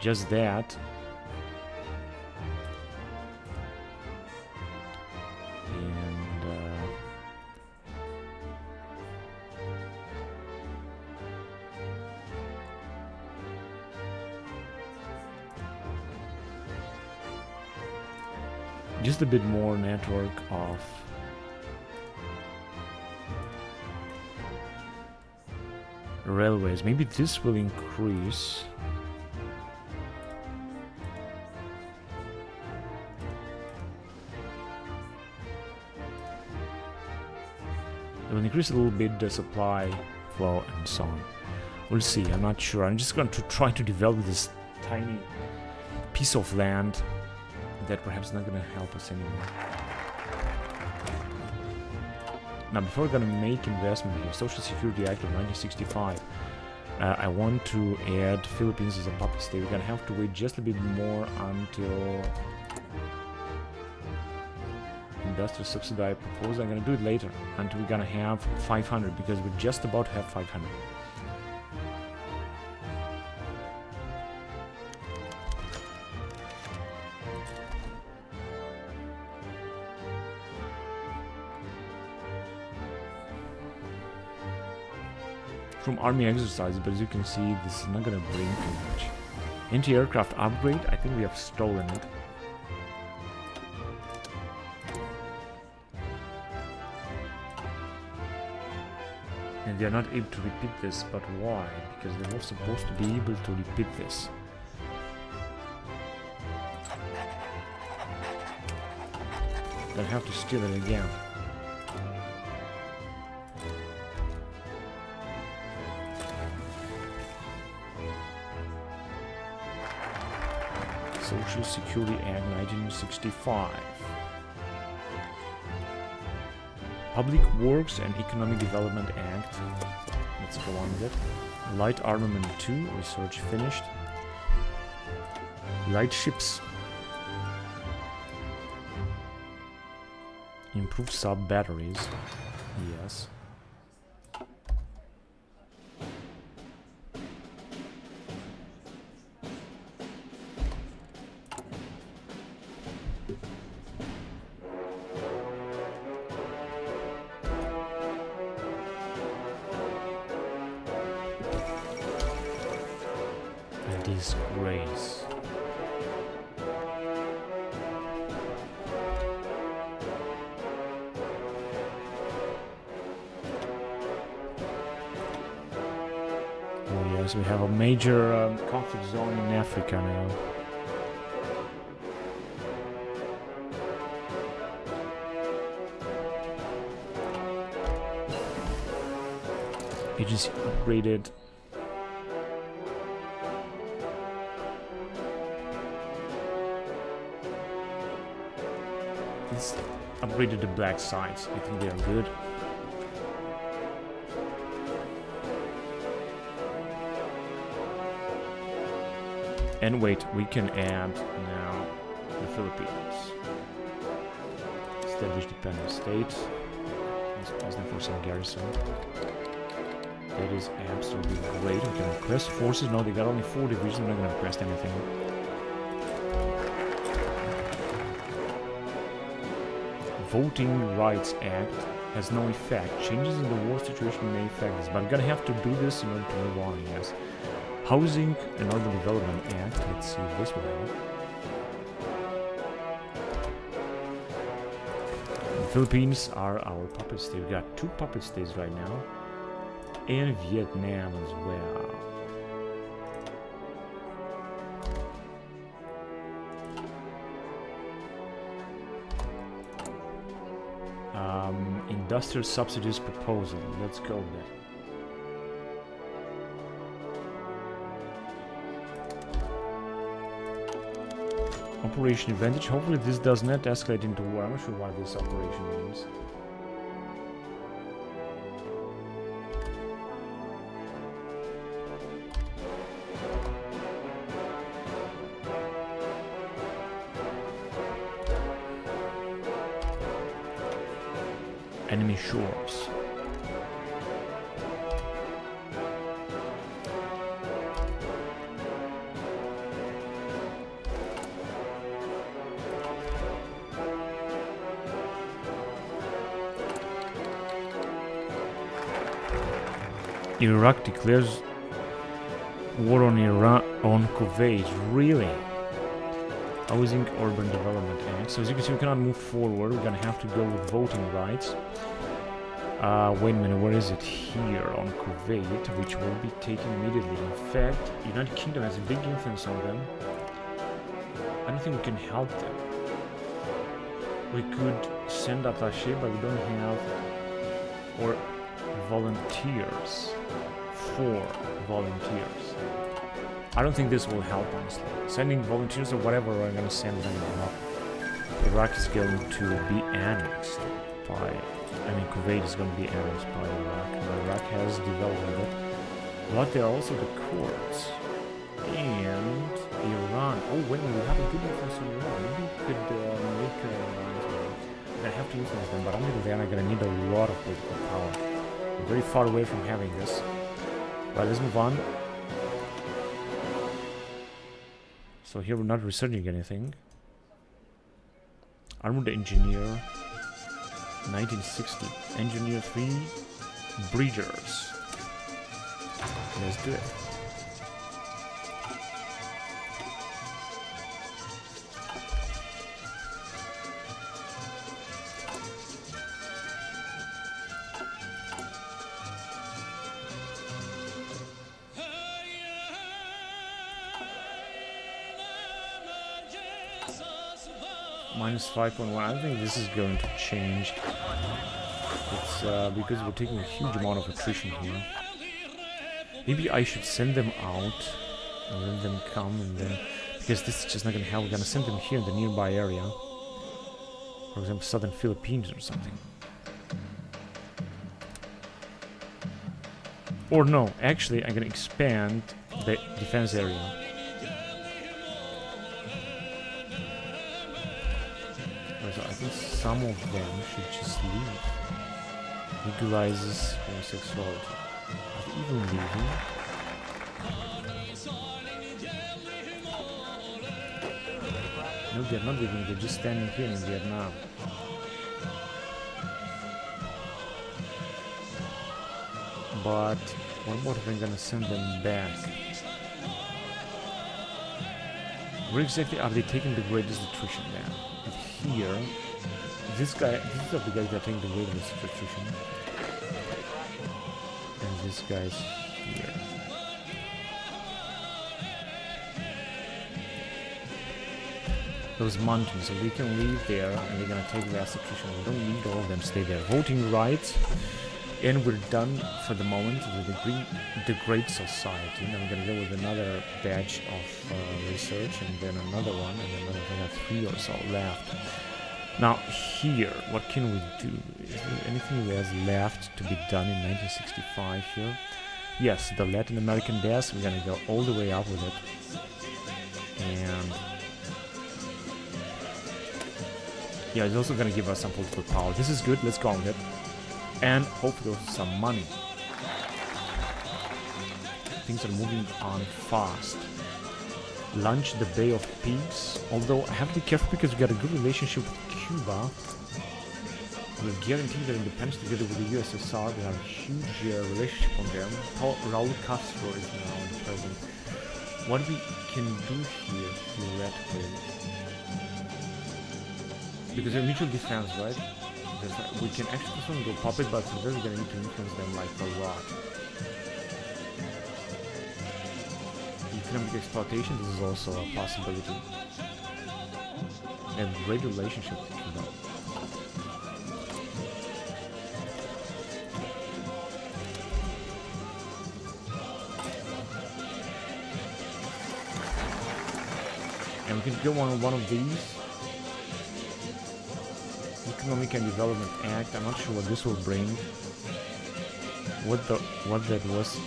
Just that. And just a bit more network of railways. Maybe this will increase. It will increase a little bit the supply flow and so on. We'll see. I'm not sure. I'm just going to try to develop this tiny piece of land that perhaps not going to help us anymore. Now, before we're going to make investment here, Social Security Act of 1965, I want to add Philippines as a puppet state. We're going to have to wait just a bit more until industrial subsidy proposal. I'm going to do it later until we're going to have 500, because we're just about to have 500. From army exercises, but as you can see, this is not going to bring too much. Anti-aircraft upgrade, I think we have stolen it. And they are not able to repeat this, but why? Because they were supposed to be able to repeat this. They'll have to steal it again. Social Security Act 1965. Public Works and Economic Development Act. Let's go on with it. Light Armament 2, research finished. Light Ships. Improved sub-batteries. Yes. Disgrace. Oh yes, we have a major conflict zone in Africa now. Agency upgraded. It's upgraded the black sites. I think they are good. And wait, we can add now the Philippines. Establish dependent state. Let's ask them for some garrison. That is absolutely great. We can request forces. No, they got only 4 divisions. We're not going to request anything. Voting Rights Act has no effect. Changes in the war situation may affect this, but we're gonna have to do this in order to move on, yes. Housing and Urban Development Act, let's see if this will help. The Philippines are our puppet state. We got 2 puppet states right now, and Vietnam as well. Industrial subsidies proposal. Let's go with it. Operation Advantage. Hopefully this does not escalate into war. I'm not sure what this operation means. Enemy shores. Iraq declares war on Iran on Kuwait. Really? Housing Urban Development Act. So as you can see, we cannot move forward. We're gonna have to go with voting rights. Wait a minute, where is it? Here on Kuwait, which will be taken immediately. In fact, United Kingdom has a big influence on them. I don't think we can help them. We could send attaché, but we don't have or volunteers. 4 volunteers. I don't think this will help, honestly. Sending volunteers or whatever, we're gonna send them up. Iraq is going to be annexed by... Kuwait is going to be annexed by Iraq. Iraq has developed it. But there are also the Kurds. And Iran. Oh, wait a minute, we have a good influence on Iran. Maybe we could make I have to influence them, but until then I'm going to need a lot of political power. We're very far away from having this. Right, let's move on. So here we're not researching anything. Armored Engineer, 1960. Engineer 3, Breeders. Let's do it. Minus 5.1. I think this is going to change. It's because we're taking a huge amount of attrition here. Maybe I should send them out and let them come, and then because this is just not going to help. We're going to send them here in the nearby area. For example, southern Philippines or something. Or no, actually, I'm going to expand the defense area. So I think some of them should just leave. Legalizes homosexuality. Are they even leaving? No, they're not leaving. They're just standing here in Vietnam. But what if I'm gonna send them back? Where exactly are they taking the greatest attrition now? Here, these are the guys that are taking the greatest attrition, and this guy's here. Those mountains, so we can leave there, and they're gonna take less attrition. We don't need all of them stay there. Voting rights, and we're done for the moment with the Great Society. Now I'm gonna go with another batch of research, and then another one, and then I have 3 or so left. Now here, what can we do? Is there anything that has left to be done in 1965 here? Yes, the Latin American deaths. We're gonna go all the way up with it, and yeah, it's also gonna give us some political power. This is good. Let's go on with it. And hopefully also some money. Things are moving on fast. Launch the Bay of Pigs. Although I have to be careful because we got a good relationship with Cuba. We're guaranteeing their independence together with the USSR. We have a huge relationship on them. Raul Castro is now the president. What we can do here theoretically, because they're mutual defense, right? We can actually go puppet, but for this we're gonna need to influence them like a lot. Economic exploitation, this is also a possibility. And great relationship with Cuba. And we can go on one of these. Economic and Development Act. I'm not sure what this will bring. What that was.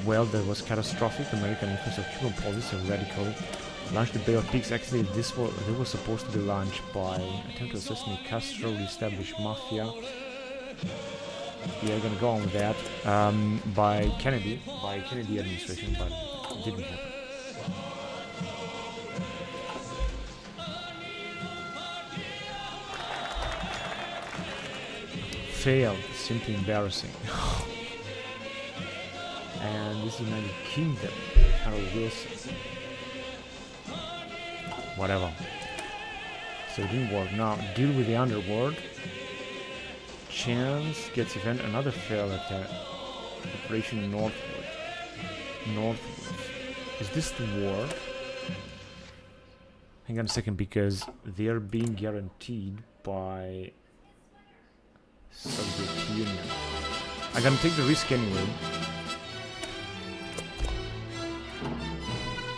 Well, that was catastrophic. American influence of Cuban policy and radical. Launched the Bay of Pigs. Actually, they were supposed to be launched by attempt to assassinate Castro, re-establish mafia. Yeah, gonna go on with that. By Kennedy administration, but it didn't happen. Failed. Simply embarrassing. And this is United Kingdom. Harold Wilson. Whatever. So it didn't work. Now, deal with the underworld. Chance gets event another failed attack. Operation Northwood. Northwood. Is this the war? Hang on a second, because they're being guaranteed by Soviet Union. I'm gonna take the risk anyway.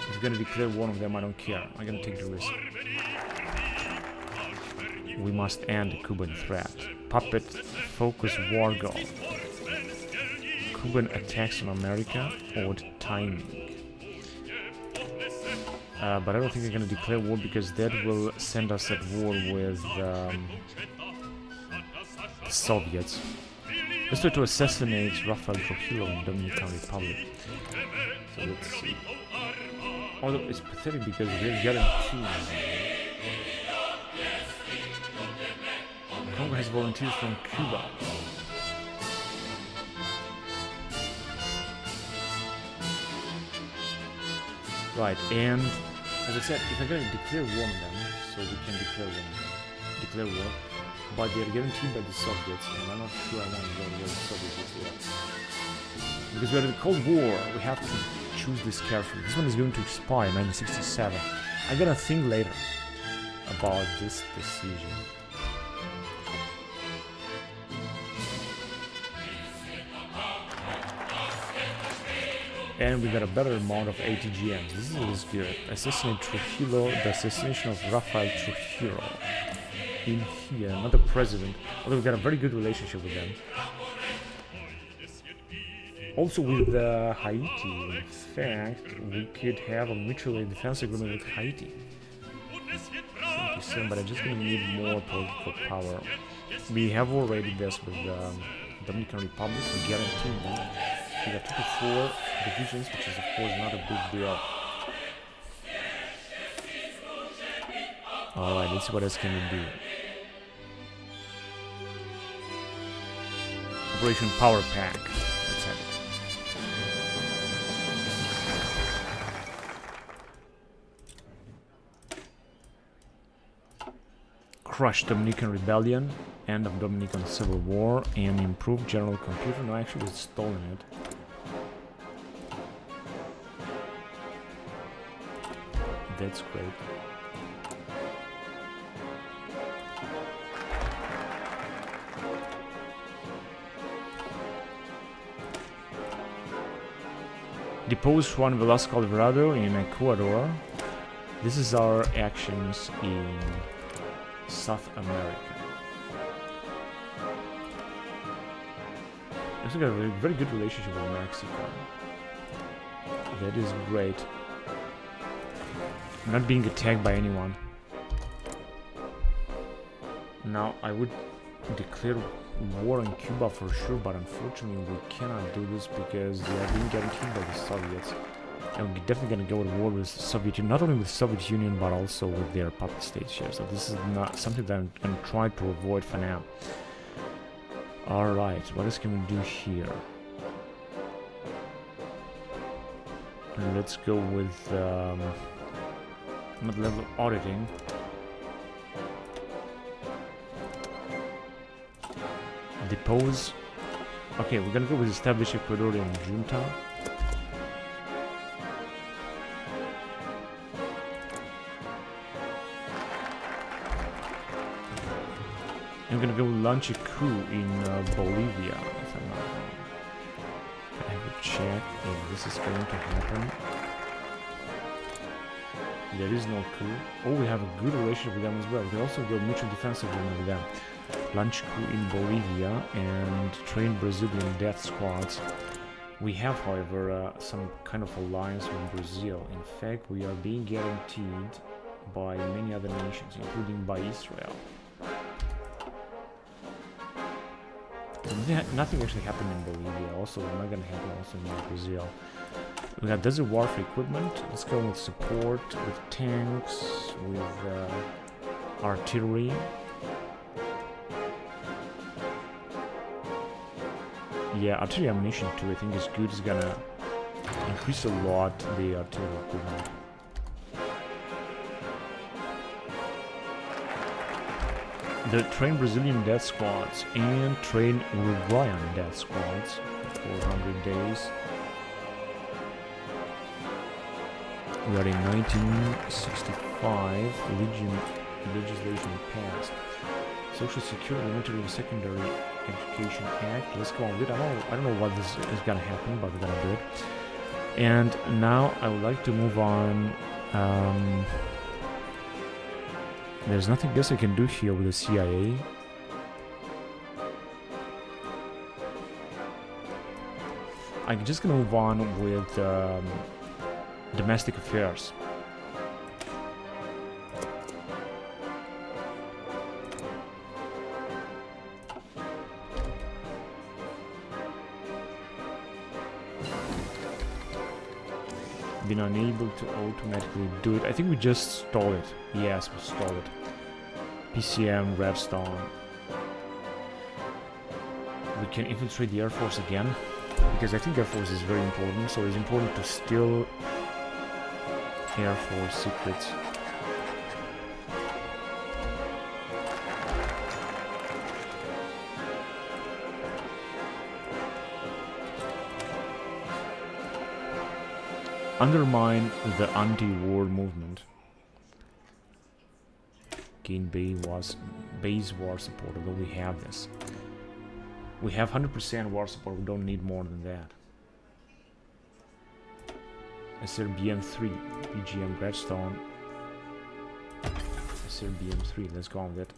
If you're gonna declare one of them, I don't care. I'm gonna take the risk. We must end the Cuban threat. Puppet, focus, war goal. Cuban attacks on America, odd timing. But I don't think they're gonna declare war because that will send us at war with the Soviets. Let's try to assassinate Rafael Trujillo in Dominican Republic. So let's see. Although it's pathetic because we're guaranteed. Congo has volunteers from Cuba. Right, and as I said, if I'm going to declare war on them, so we can declare war, but they're guaranteed by the Soviets, and I'm not sure I want to go to the Soviets yet. Because we're in the Cold War, we have to choose this carefully. This one is going to expire in 1967. I'm gonna think later about this decision. And we got a better amount of ATGMs. This is good. Assassinate Trujillo, the assassination of Rafael Trujillo. In here, not the president, although we got a very good relationship with them. Also with Haiti, in fact, we could have a mutual defense agreement with Haiti. 77, but I'm just gonna need more political power. We have already this with the Dominican Republic, we guaranteed them. We got 2 to 4 divisions, which is of course not a big deal. Alright, let's see what else can we do. Operation Power Pack. Let's have it. Crush Dominican Rebellion, end of Dominican Civil War, and improve General Computer. No, actually it's stolen it. That's great. Depose Juan Velasco Alvarado in Ecuador. This is our actions in South America. We also got a very good relationship with Mexico. That is great. I'm not being attacked by anyone. Now I would declare war on Cuba for sure, but unfortunately we cannot do this because they are being guaranteed by the Soviets. And we're definitely going to go to war with the Soviet Union, not only with the Soviet Union but also with their puppet states here. So this is not something that I'm going to try to avoid for now. Alright, what else can we do here? Let's go with mid-level auditing. Depose. Okay, we're gonna go with establish Ecuadorian junta. I'm gonna go launch a coup in Bolivia, if I'm not wrong. I have to check if this is going to happen. There is no coup. Oh, we have a good relationship with them as well. We also go mutual defense agreement with them. Launch coup in Bolivia and train Brazilian death squads. We have, however, some kind of alliance with Brazil. In fact, we are being guaranteed by many other nations, including by Israel. Nothing actually happened in Bolivia. Also, not gonna happen also in Brazil. We got desert warfare equipment. Let's go with support, with tanks, with artillery. Yeah, artillery ammunition too, I think is good. It's gonna increase a lot the artillery equipment. They train Brazilian death squads and train Uruguayan death squads for 400 days. We are in 1965. Legislation passed. Social Security Elementary and Secondary Education Act. Let's go on with it. I don't know what this is gonna happen, but we're gonna do it. And now I would like to move on. There's nothing else I can do here with the CIA. I'm just gonna move on with domestic affairs. Been unable to automatically do it. I think we just stole it. Yes, we stole it. PCM, Redstone. We can infiltrate the Air Force again, because I think Air Force is very important, so it's important to steal Air Force secrets. Undermine the anti-war movement. Gain base war support, although we have this. We have 100% war support, we don't need more than that. SRBM3, BGM Redstone. SRBM3, let's go on with it.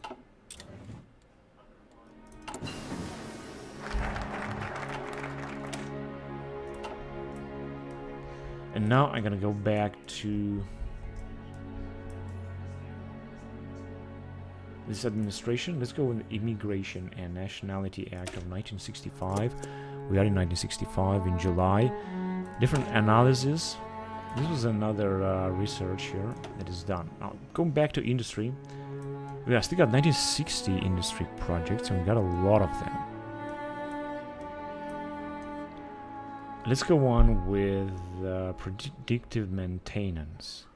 And now I'm gonna go back to this administration. Let's go with Immigration and Nationality Act of 1965. We are in 1965 in July. Different analysis. This was another research here that is done. Now going back to industry, we still got 1960 industry projects, and we got a lot of them. Let's go on with predictive maintenance.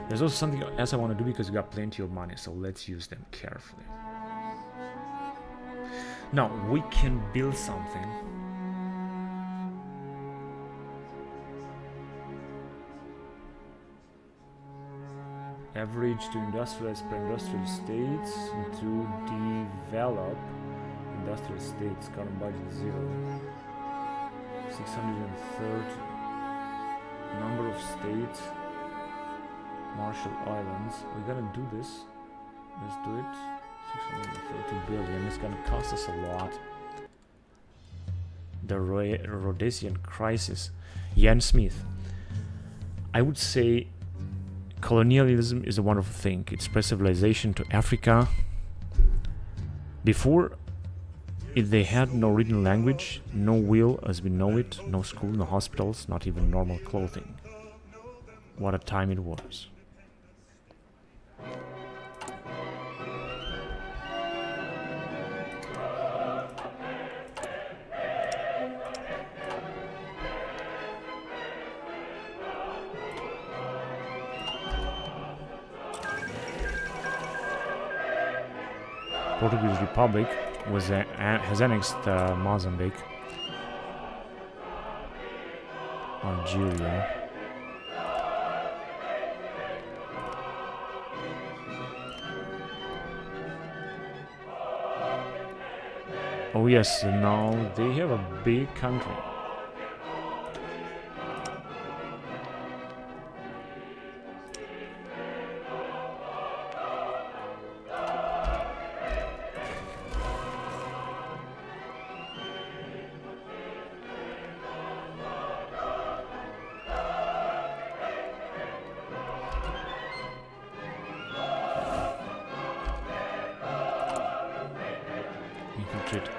There's also something else I want to do because we got plenty of money, so let's use them carefully. Now, we can build something. Average to industrialize per-industrial states to develop industrial states. Current budget 0. 630. Number of states. Marshall Islands. We're gonna do this. Let's do it. 630 billion. It's gonna cost us a lot. The Rhodesian crisis. Jan Smith. I would say colonialism is a wonderful thing. It spread civilization to Africa. Before, they had no written language, no will as we know it, no school, no hospitals, not even normal clothing. What a time it was. Portuguese Republic has annexed Mozambique, Algeria. Oh yes, now they have a big country.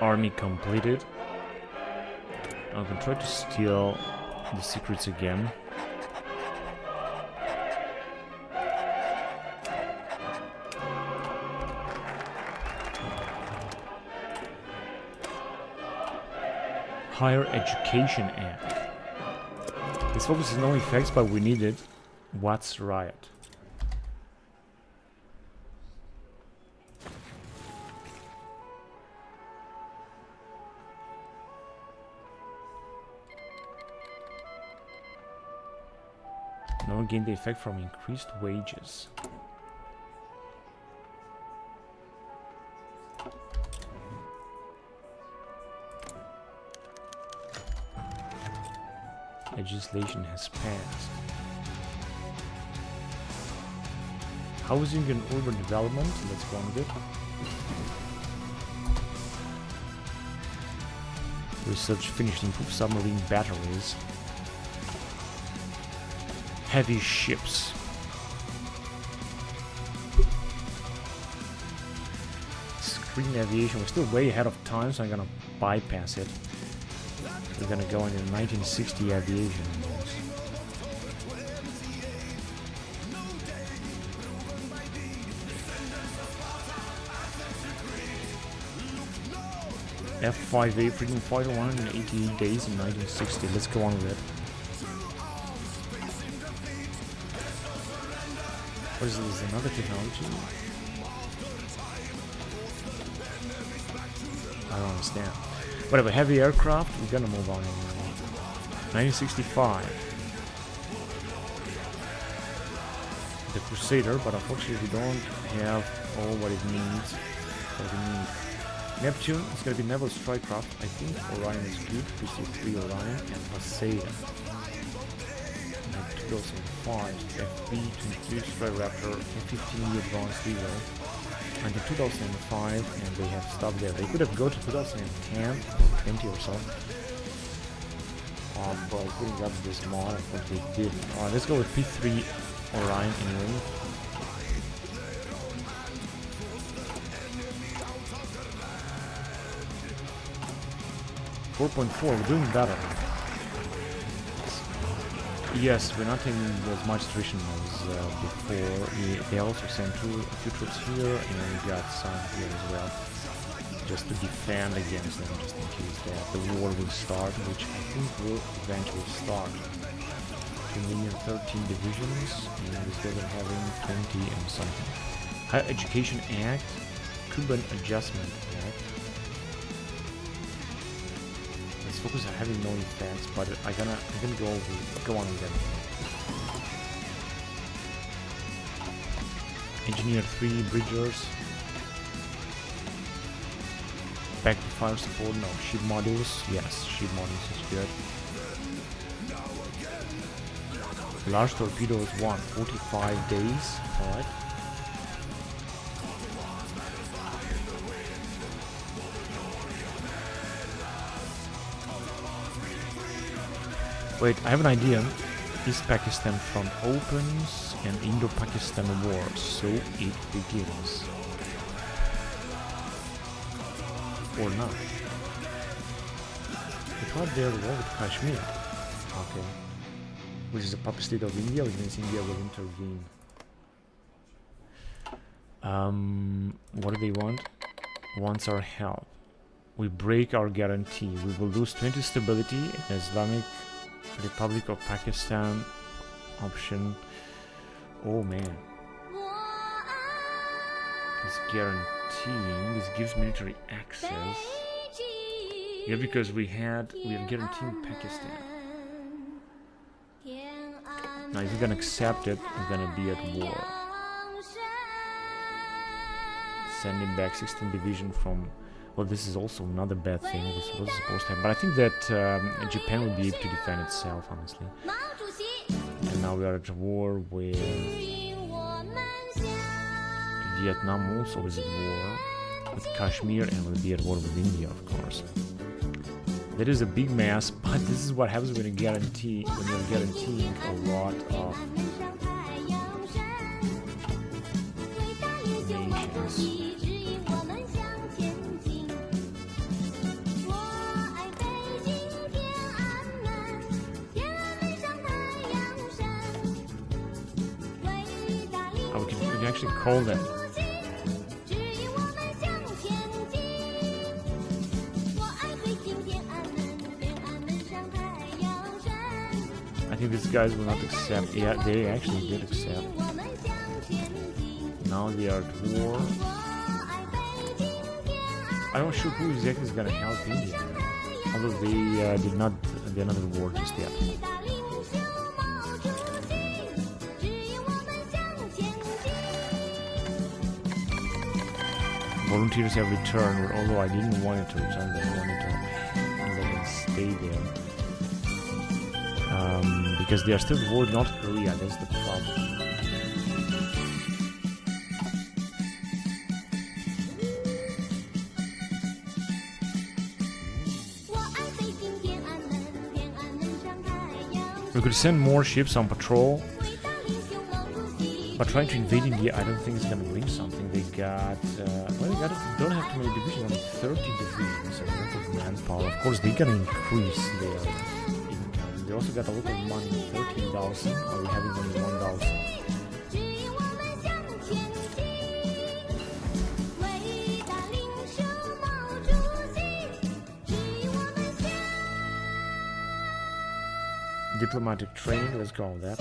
Army completed. I can try to steal the secrets again. Higher Education Act. This focuses no effects, but we need it. What's riot? No one gained the effect from increased wages. Legislation has passed. Housing and urban development, let's go on with it. Research finished. Improve submarine batteries. Heavy ships. Screen aviation, we're still way ahead of time, so I'm gonna bypass it. We're gonna go into 1960 aviation. F5A freedom fighter 188 days in 1960. Let's go on with it. What is this? Another technology? I don't understand. Whatever, heavy aircraft, we're gonna move on anyway. 1965. The Crusader, but unfortunately we don't have all what it needs. What we need. Neptune is gonna be naval strike craft. I think Orion is good. PC-3 Orion and Poseidon. 2005, FB-23 Strike Raptor, F-15E Advanced Eagle. Until 2005, and they have stopped there. They could have go to 2010 or 20 or so. But putting up this mod, but they didn't. Let's go with P3 Orion anyway. .4, we're doing better. Yes, we're not taking as much attrition as before. They also sent a few troops here, and we got some here as well, just to defend against them, just in case that the war will start, which I think will eventually start. 13 divisions, and instead of having 20 and something. Higher Education Act, Cuban Adjustment Act. Let's focus on having no effects, but I'm gonna go on with them. Engineer 3 bridgers. Back to fire support, no. Ship modules, yes, ship modules is good. Large torpedoes, 45 days, alright. Wait, I have an idea. East Pakistan front opens and Indo-Pakistan war, so it begins. Or not. I thought they were war with Kashmir. Okay. Which is a puppet state of India, which means India will intervene. What do they want? Wants our help. We break our guarantee. We will lose 20 stability in Islamic Republic of Pakistan option. Oh man. It's guaranteeing. This gives military access. Yeah, because we are guaranteeing Pakistan. Now if you're gonna accept it, we're gonna be at war. Sending back 16 division from... Well, this is also another bad thing. This was supposed to happen. But I think that Japan will be able to defend itself, honestly. And now we are at war with... Vietnam also is at war with Kashmir, and will be at war with India, of course. That is a big mess, but this is what happens when you're guaranteeing a lot of nations. We can actually call them. I think these guys will not accept. Yeah, they actually did accept. Now they are at war. I'm not sure who exactly is gonna help India. Although they they're not at war just yet. Volunteers have returned, although I didn't want it to return, but I wanted to let them stay there. Because they are still at war with North Korea, that's the problem. We could send more ships on patrol, but trying to invade India, I don't think it's gonna bring something. They got, well, they don't have too many divisions, only 30 divisions, a lot of manpower. Of course, they're gonna increase their income. They also got a lot of money, 13,000, while we're having only 1,000. Diplomatic training, let's go on that.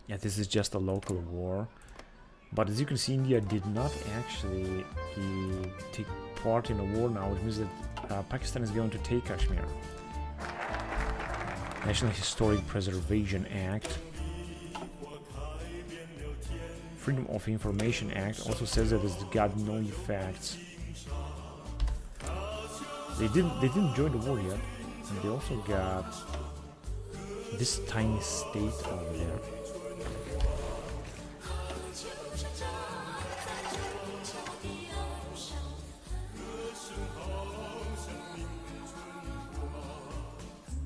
Yeah, this is just a local war. But as you can see, India did not actually take part in a war now, which means that Pakistan is going to take Kashmir. National Historic Preservation Act. Freedom of Information Act also says that it's got no effects. They didn't join the war yet, and they also got this tiny state over there.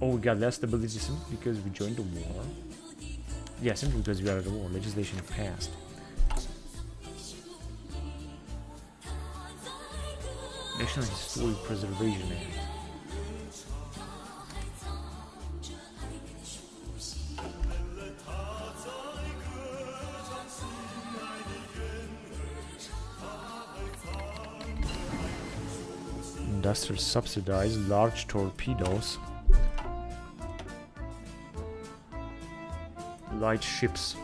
Oh, we got less stability simply because we joined the war. Yeah, simply because we are at the war. Legislation passed. National Historic Preservation Act. Industrial subsidize large torpedoes. Light ships.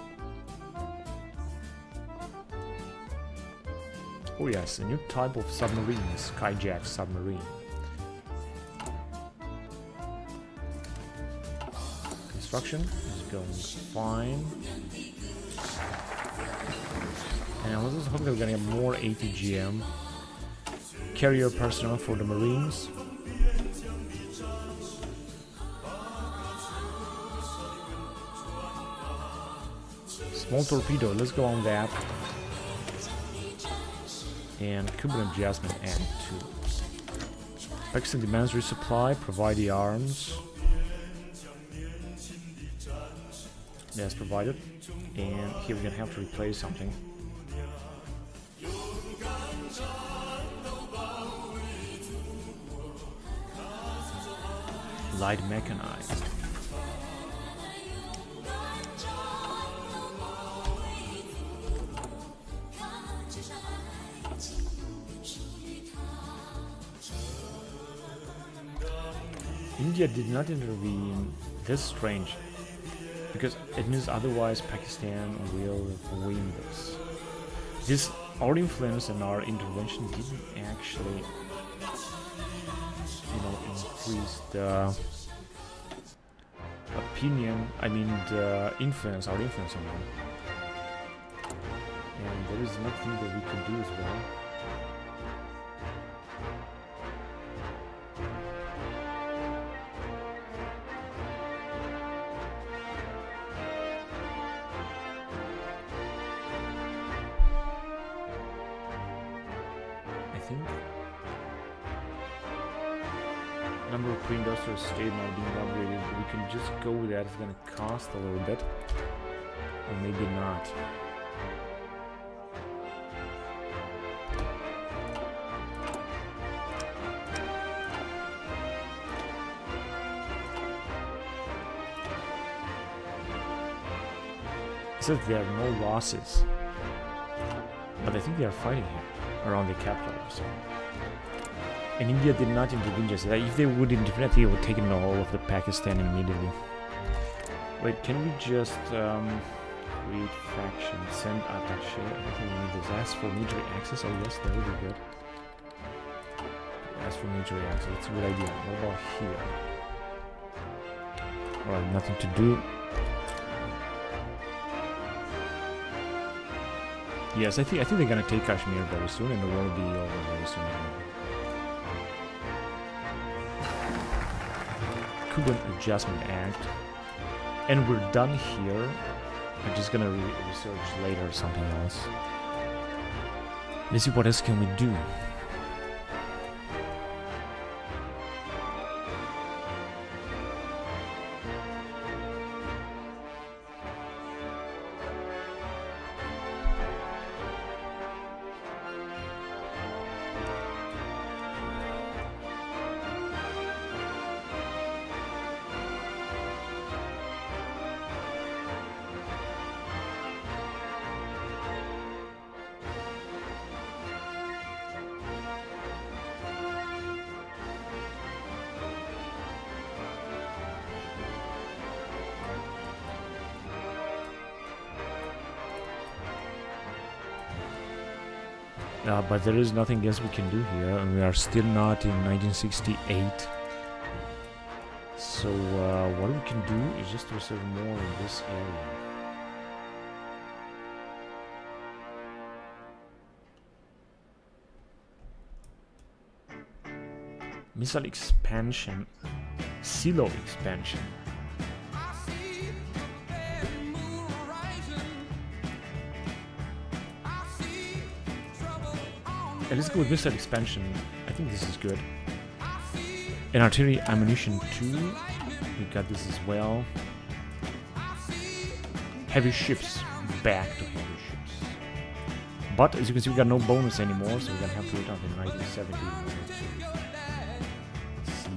Oh yes, a new type of submarine, skyjack submarine. Construction is going fine. And I was also hoping we're gonna get more ATGM. Carrier personnel for the Marines. Small torpedo, let's go on that. And Cuban Adjustment Act 2. Pakistan demands resupply, provide the arms. That's provided. And here we're gonna have to replace something. Light mechanized. India did not intervene. That's strange, because it means otherwise Pakistan will win this. This our influence and our intervention didn't actually, increase the opinion. I mean, the influence, our influence on them. And there is nothing that we can do as well. Number of pre-industrial state now being upgraded. We can just go with that. It's gonna cost a little bit, or maybe not. It says there are no losses, but I think they are fighting here. around the capital or so. And India did not intervene just that. If they would intervene, I think it would take in all of the Pakistan immediately. Wait, can we just create faction, send attaché? Everything we need is ask for military access. Oh yes, that would be good. Ask for military access. That's a good idea. What about here? Alright, nothing to do. Yes, I think they're gonna take Kashmir very soon, and the war will be over very soon. Cuban Adjustment Act, and we're done here. I'm just gonna research later something else. Let's see what else can we do. But there is nothing else we can do here, and we are still not in 1968. So what we can do is just reserve more in this area. Missile expansion, silo expansion. Let's go with missile expansion. I think this is good. And artillery ammunition too. We got this as well. Heavy ships. Back to heavy ships. But as you can see, we got no bonus anymore, so we're gonna have to wait until 1970. Let's see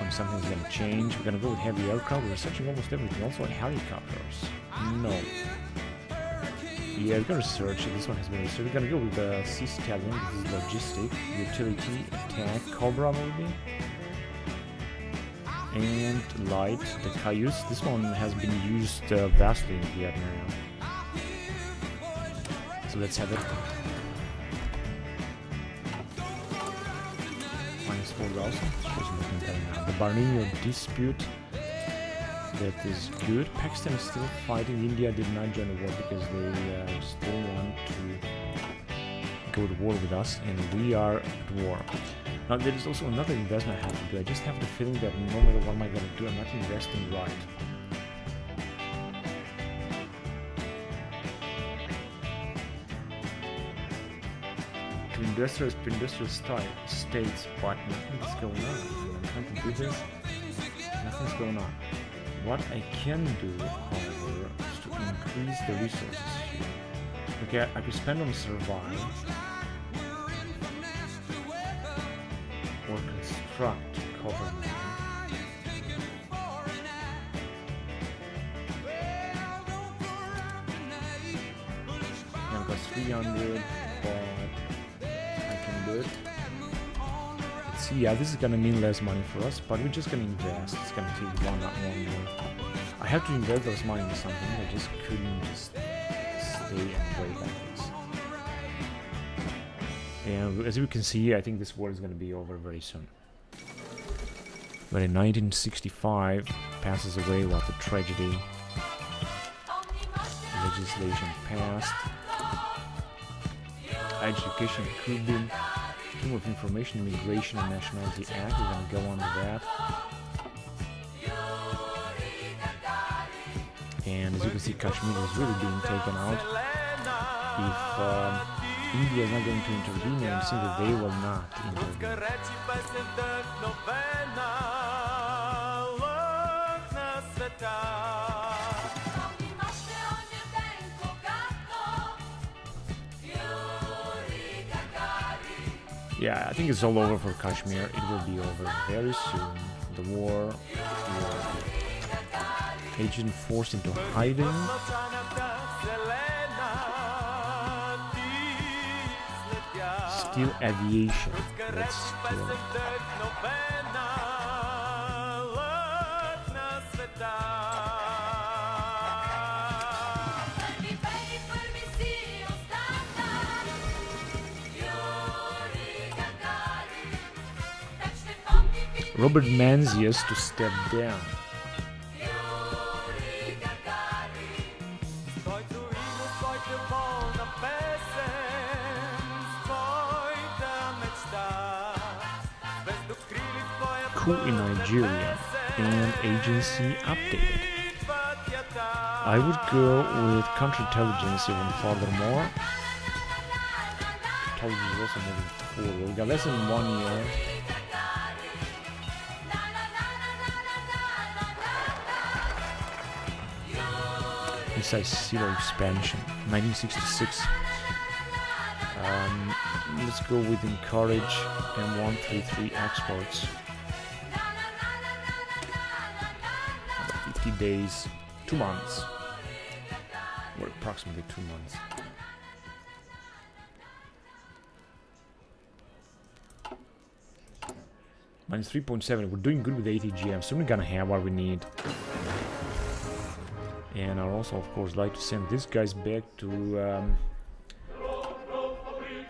when something's gonna change. We're gonna go with heavy aircraft. We're searching almost everything. Also helicopters. No. Yeah, we're gonna search. This one has been researched. We're gonna go with the Sea Stallion. This is logistic, utility, attack, Cobra maybe, and light. The Cayuse. This one has been used vastly in Vietnam. So let's have it. -4,000. The Barneo dispute. That is good. Pakistan is still fighting. India did not join the war because they still want to go to war with us, and we are at war. Now there is also another investment I have to do. I just have the feeling that no matter what am I going to do, I'm not investing right. To industrial states, but nothing's going on. I'm trying to do this. Nothing's going on. What I can do, however, is to increase the resources here. Okay, I could spend on survive or construct cover mine. Yeah, I've got 300, but I can do it. Let's see, yeah, this is gonna mean less money for us, but we're just gonna invest. It's gonna take one more. I have to invest those money into something. I just couldn't just stay and wait like this. And as you can see, I think this war is gonna be over very soon. But in 1965 passes away what the tragedy. Legislation passed. Education could be. Freedom of Information, Immigration and Nationality Act. We're going to go on with that. And as you can see, Kashmir is really being taken out. If India is not going to intervene, and it seems that they will not intervene. Yeah, I think it's all over for Kashmir. It will be over very soon. The war will be agent forced into hiding. still aviation. That's still... Robert Menzies to step down. Coup in Nigeria and agency updated. I would go with counterintelligence even furthermore. Intelligence is also moving forward. We got less than 1 year. Precise zero expansion, 1966. Let's go with encourage M133 exports. 50 days, 2 months, or approximately 2 months. Minus 3.7. We're doing good with ATGM, so we're gonna have what we need. And I'd also, of course, like to send these guys back to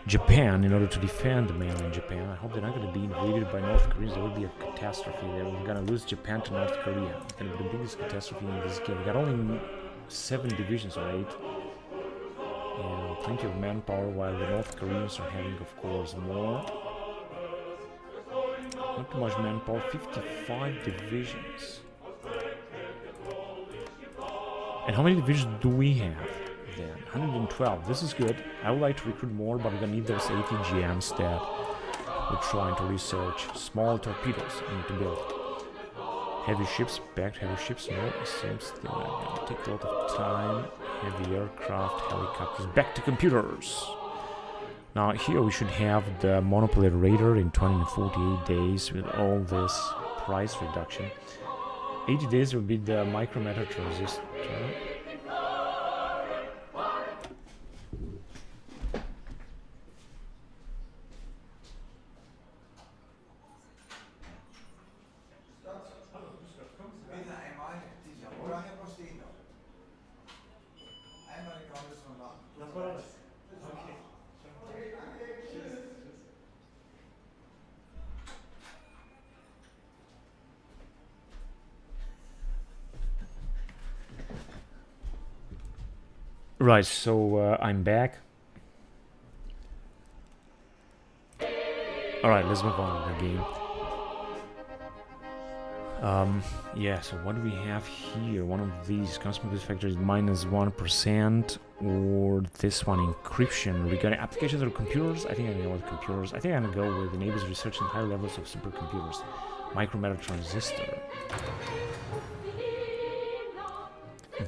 Japan in order to defend the mainland Japan. I hope they're not going to be invaded by North Koreans. There will be a catastrophe there. We're going to lose Japan to North Korea. It's going to be the biggest catastrophe in this game. We got only 7 divisions or 8. And plenty of manpower, while the North Koreans are having, of course, more. Not too much manpower, 55 divisions. And how many divisions do we have then? 112. This is good. I would like to recruit more, but we're gonna need those ATGMs that we're trying to research. Small torpedoes I need to build. Heavy ships, back to heavy ships. No, it seems they're gonna take a lot of time. Heavy aircraft, helicopters, back to computers. Now here we should have the Monopoly Raider in 248 days with all this price reduction. 80 days will be the micrometer transistor. Right, so I'm back. Alright, let's move on with the game. Yeah, so what do we have here? One of these customer factor is -1%, or this one, encryption. Regarding applications or computers, I think I'm gonna go with computers. I think I'm gonna go with enables research in high levels of supercomputers. Micrometer transistor.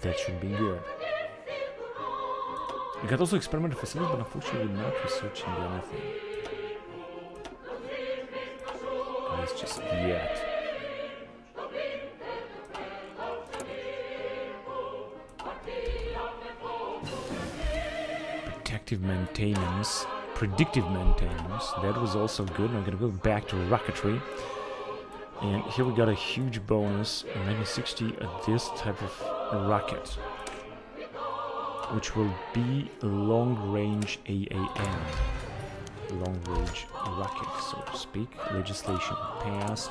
That should be good. We got also experimental facilities, but unfortunately we're not researching anything. It's just yet. Predictive maintenance, that was also good. I'm gonna go back to rocketry. And here we got a huge bonus in 1960 at this type of rocket, which will be a long-range AAM, long-range rocket, so to speak. Legislation passed.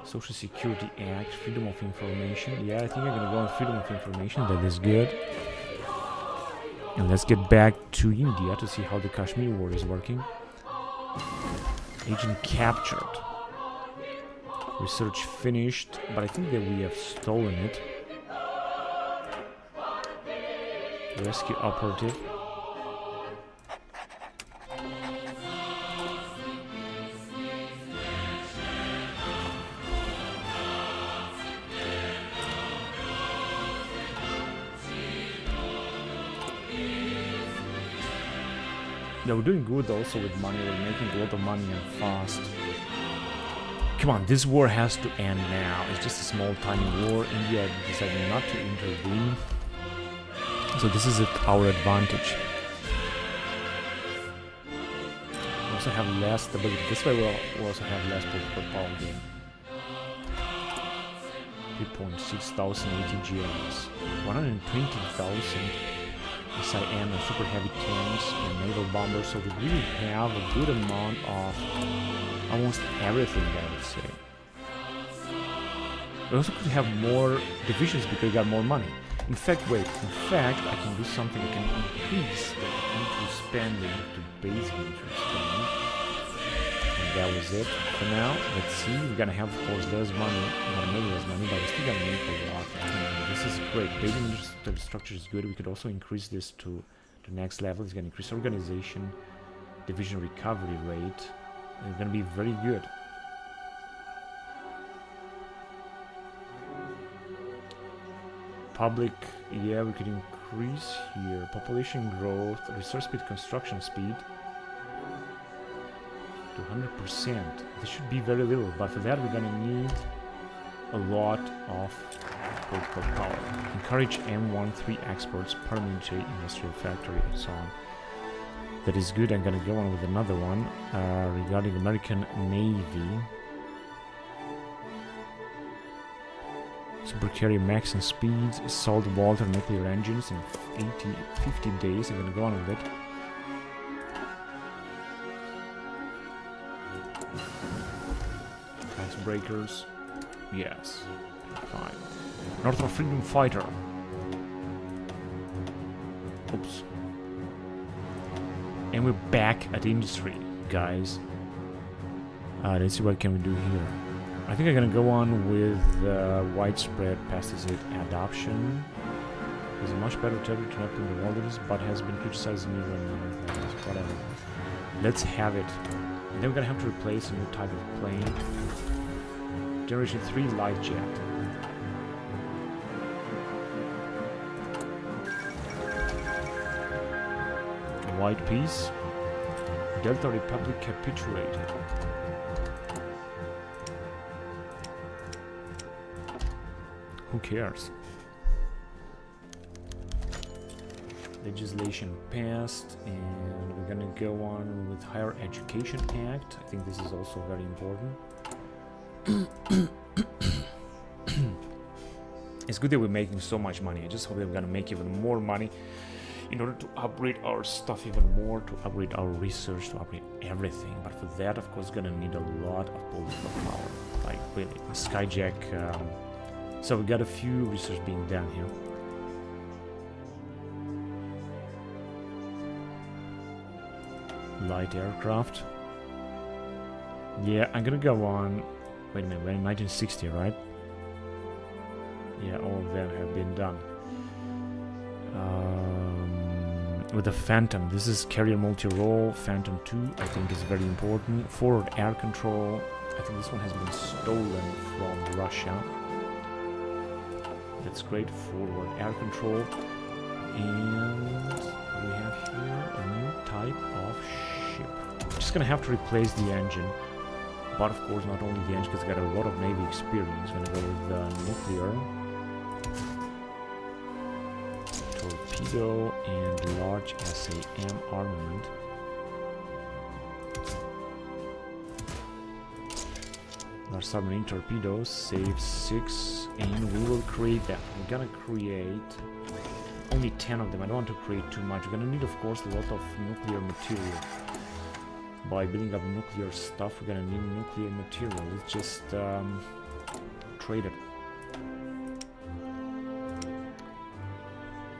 Social Security Act, Freedom of Information. Yeah, I think I'm gonna go on Freedom of Information. That is good. And let's get back to India to see how the Kashmir war is working. Agent captured. Research finished, but I think that we have stolen it. Rescue operative. Yeah, we're doing good also with money. We're making a lot of money and fast. Come on, this war has to end now. It's just a small tiny war. India decided not to intervene. So this is our advantage. also have less stability. This way we'll also have less political power gain. 3.6 thousand ATGMs, 120,000 SIM and super heavy tanks and naval bombers, so we really have a good amount of almost everything, I would say. We also could have more divisions because we got more money. In fact, I can do something. I can increase the military spending to base military spending. And that was it for now. Let's see. We're gonna have, of course, less money. We're gonna make less money, but we're still gonna make a lot. This is great. Base military structure is good. We could also increase this to the next level. It's gonna increase organization, division recovery rate. It's gonna be very good. Public, yeah, we could increase here. Population growth, resource speed, construction speed to 100%. This should be very little, but for that we're gonna need a lot of political power. Encourage M13 exports, parliamentary industrial factory, and so on. That is good. I'm gonna go on with another one regarding American Navy. Supercarrier max and speeds, salt water nuclear engines in 50 days. I'm gonna go on with it. Icebreakers, yes, fine. Northern Freedom Fighter. Oops. And we're back at industry, guys. Let's see what can we do here. I think I'm gonna go on with widespread pesticide adoption. It's a much better territory in the wilderness, but has been criticized in whatever. Let's have it. And then we're gonna have to replace a new type of plane. Generation 3 light jet. White piece. Delta Republic capitulated. Who cares? Legislation passed, and we're gonna go on with Higher Education Act. I think this is also very important. It's good that we're making so much money. I just hope that we're gonna make even more money in order to upgrade our stuff even more, to upgrade our research, to upgrade everything. But for that, of course, gonna need a lot of political power. Like really, Skyjack. So we got a few research being done here. Light aircraft. Yeah, I'm gonna go on. Wait a minute, we're in 1960, right? Yeah, all of them have been done. With the Phantom, this is carrier multi-role. Phantom 2, I think, is very important. Forward air control. I think this one has been stolen from Russia. That's great. Forward air control. And we have here a new type of ship. Just gonna have to replace the engine. But of course, not only the engine, because it's got a lot of Navy experience. Gonna go with nuclear. Torpedo and large SAM armament. Large submarine torpedoes, save 6, and we will create that. We're gonna create only 10 of them. I don't want to create too much. We're gonna need, of course, a lot of nuclear material. By building up nuclear stuff, we're gonna need nuclear material. Let's just trade it.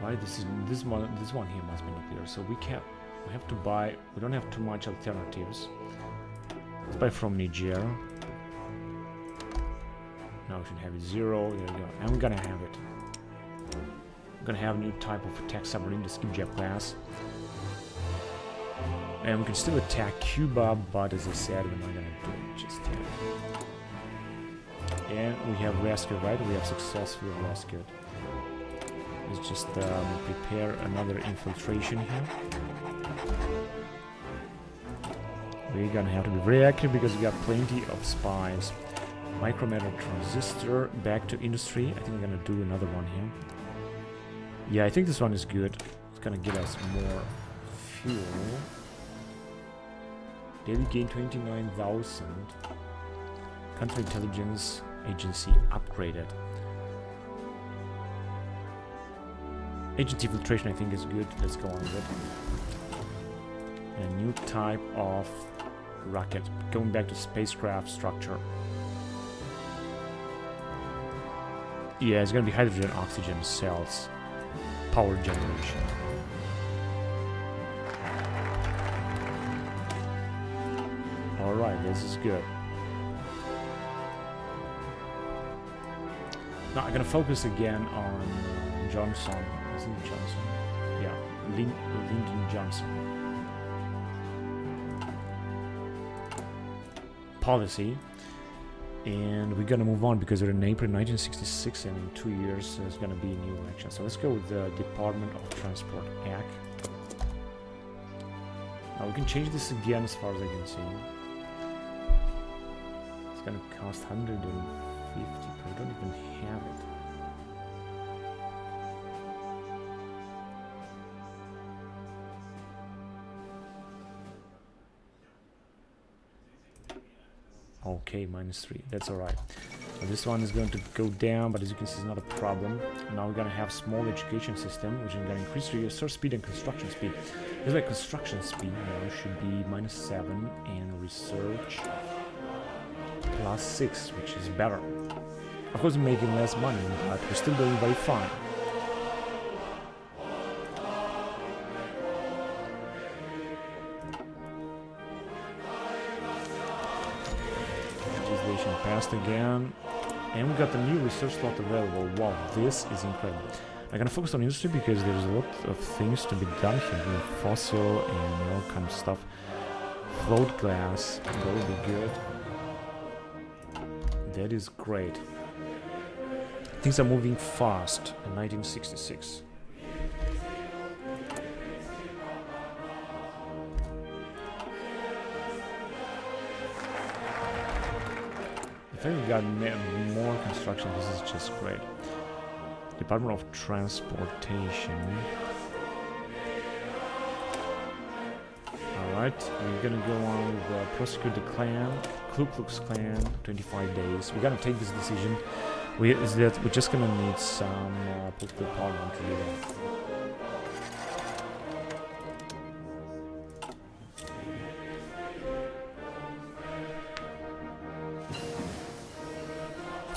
Right, this one here must be nuclear. So we have to buy. We don't have too much alternatives. Let's buy from Niger. Now we should have it 0. There we go. And we're gonna have it. We're gonna have a new type of attack submarine, the skipjack class. And we can still attack Cuba, but as I said, we're not gonna do it just yet. And we have rescued, right? We have successfully rescued. Let's just prepare another infiltration here. We're gonna have to be very active because we got plenty of spies. Micrometer transistor, back to industry. I think we're gonna do another one here. Yeah, I think this one is good. It's gonna give us more fuel. Daily gain 29,000. Counterintelligence agency upgraded. Agency filtration I think is good. Let's go on with it. A new type of rocket. Going back to spacecraft structure. Yeah, it's gonna be hydrogen oxygen cells. Power generation. Alright, this is good. Now I'm gonna focus again on Johnson. Isn't it Johnson? Yeah, Lyndon Johnson. Policy. And we're gonna move on because we're in April 1966 and in 2 years there's gonna be a new election. So let's go with the Department of Transport Act. Now we can change this again as far as I can see. It's gonna cost 150, but we don't even have it. Okay, -3. That's alright. This one is going to go down, but as you can see, it's not a problem. Now we're gonna have small education system, which is gonna increase research speed and construction speed. This way, construction speed now should be -7, and research +6, which is better. Of course, we're making less money, but we're still doing very fine. Passed again, and we got the new research slot available. Wow, this is incredible. I'm gonna focus on industry because there's a lot of things to be done here. We have fossil and all kind of stuff. Float glass, that will be good. That is great. Things are moving fast in 1966. I think we got more construction. This is just great. Department of Transportation. Alright, we're gonna go on with prosecute the Klan, Ku Klux Klan, 25 days. We're gonna take this decision. We're just gonna need some political parliament to do that.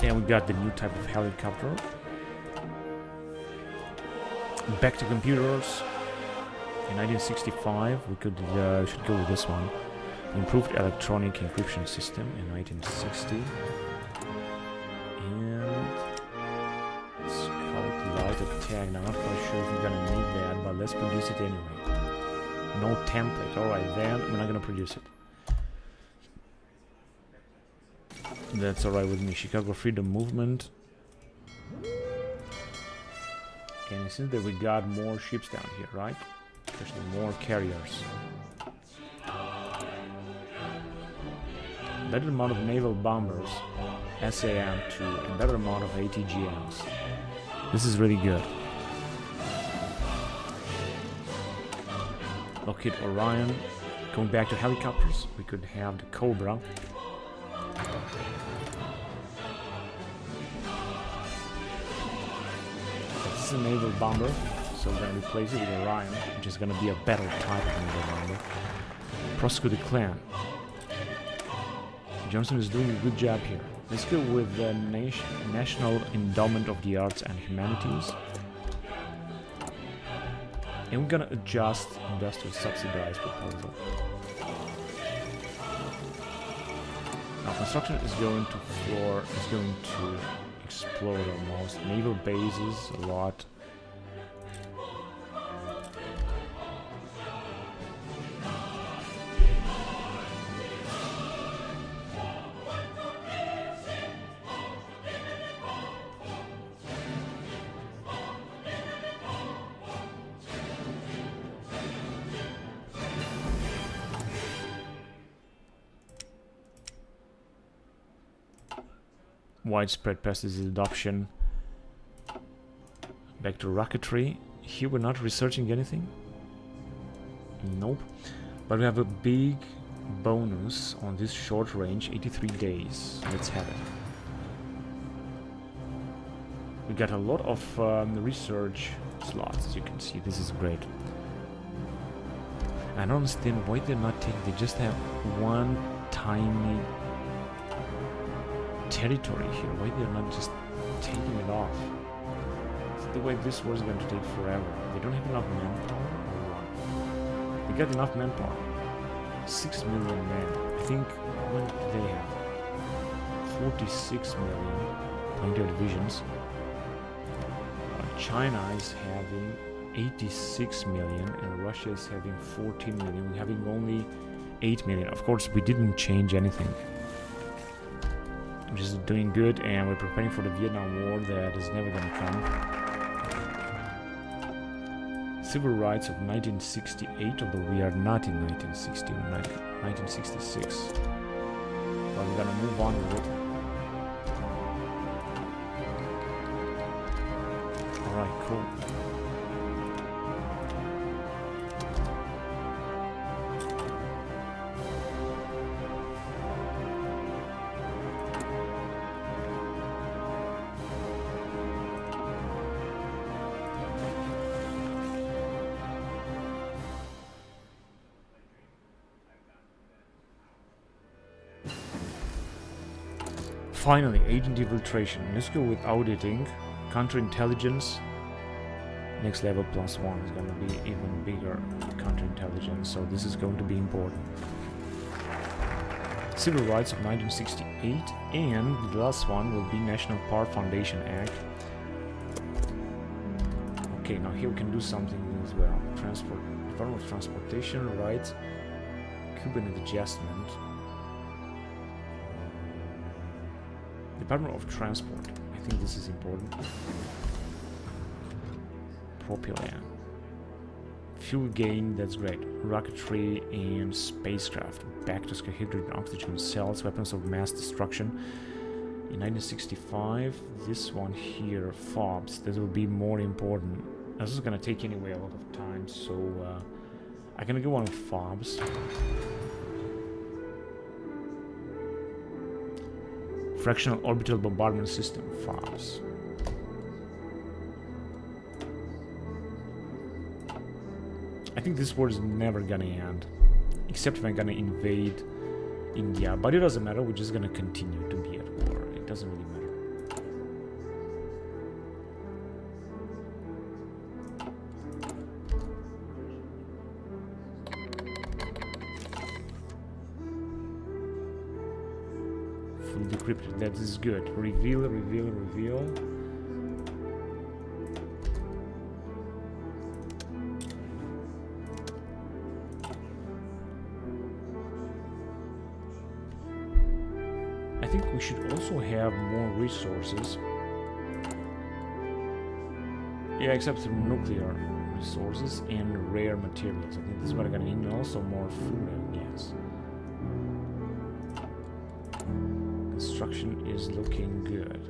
And we got the new type of helicopter. Back to computers. In 1965, we should go with this one. Improved electronic encryption system in 1960. And scout light attack. Now, I'm not quite sure if we're gonna need that, but let's produce it anyway. No template. Alright, then we're not gonna produce it. That's alright with me. Chicago Freedom Movement. And it seems that we got more ships down here, right? Especially more carriers. Better amount of naval bombers, SAM-2, and better amount of ATGMs. This is really good. Lockheed Orion. Going back to helicopters, we could have the Cobra. This is a naval bomber, so we're gonna replace it with Orion, which is gonna be a better type of naval bomber. Prosecute the Klan. Johnson is doing a good job here. Let's go with the National Endowment of the Arts and Humanities. And we're gonna adjust industrial subsidized proposal. Now construction is going to explode almost. Naval bases, a lot. Widespread pesticide adoption. Back to rocketry. Here we're not researching anything. Nope. But we have a big bonus on this short range, 83 days. Let's have it. We got a lot of research slots, as you can see. This is great. I don't understand why they're not taking. They just have one tiny territory here. Why they're not just taking it off? It's the way this war is going to take forever. They don't have enough manpower or what? They got enough manpower. 6 million men. I think what do they have? 46 million. Plenty of divisions. China is having 86 million and Russia is having 14 million. We're having only 8 million. Of course, we didn't change anything. We're just doing good, and we're preparing for the Vietnam War that is never gonna come. Civil rights of 1968, although we are not in 1960, we're 1966. But we're gonna move on with it. Alright, cool. Finally, agent infiltration. Let's go with auditing. Counterintelligence. Next level +1 is going to be even bigger counterintelligence, so this is going to be important. Civil rights of 1968, and the last one will be National Park Foundation Act. Okay, now here we can do something as well. Department of Transportation, rights, Cuban adjustment. Department of Transport. I think this is important. Propellant. Fuel gain, that's great. Rocketry and spacecraft. Bacters, hydrogen, oxygen cells, weapons of mass destruction. In 1965, this one here, FOBs, this will be more important. This is gonna take anyway a lot of time, so I'm gonna go on with FOBs. Fractional Orbital Bombardment System, FOBs. I think this war is never gonna end, except if I'm gonna invade India, but it doesn't matter, we're just gonna continue to be at war, it doesn't really matter. Fully decrypted, that is good. Reveal, reveal, reveal. I think we should also have more resources. Yeah, except for nuclear resources and rare materials. I think this is what I'm gonna need, and also more food and gas. Construction is looking good.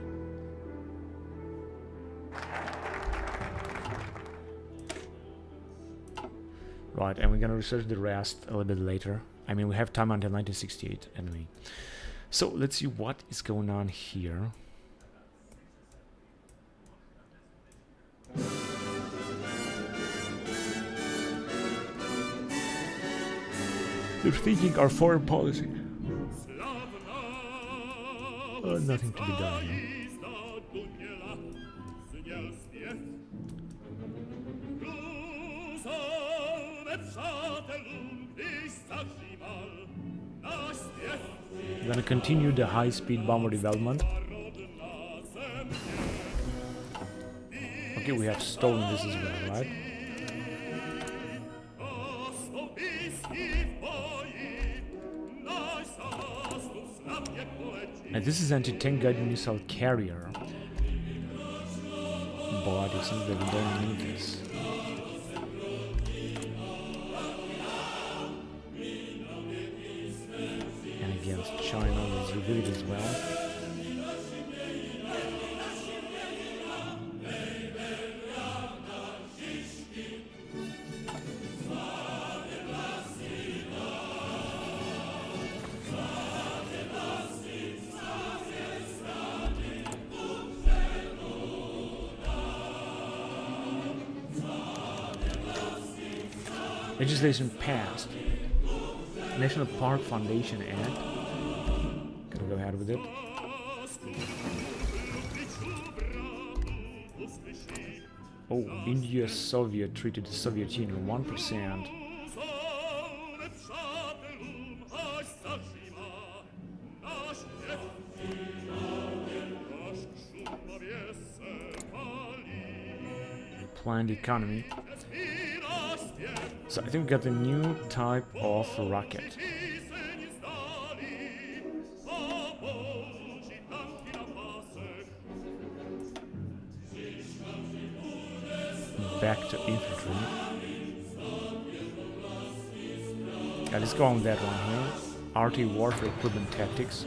Right, and we're gonna research the rest a little bit later. I mean, we have time until 1968 anyway. So let's see what is going on here. They're thinking our foreign policy. Nothing to be done here. We're gonna continue the high-speed bomber development. Okay, we have stolen this as well, right? And this is anti-tank guided missile carrier. But it seems that we don't need this. And against China, let's reveal it as well. Legislation passed. National Park Foundation Act. Gonna go ahead with it. Oh, India Soviet treated the Soviet Union 1%. Planned economy. So I think we got a new type of rocket. Back to infantry. Yeah, let's go on that one here. RT warfare equipment tactics.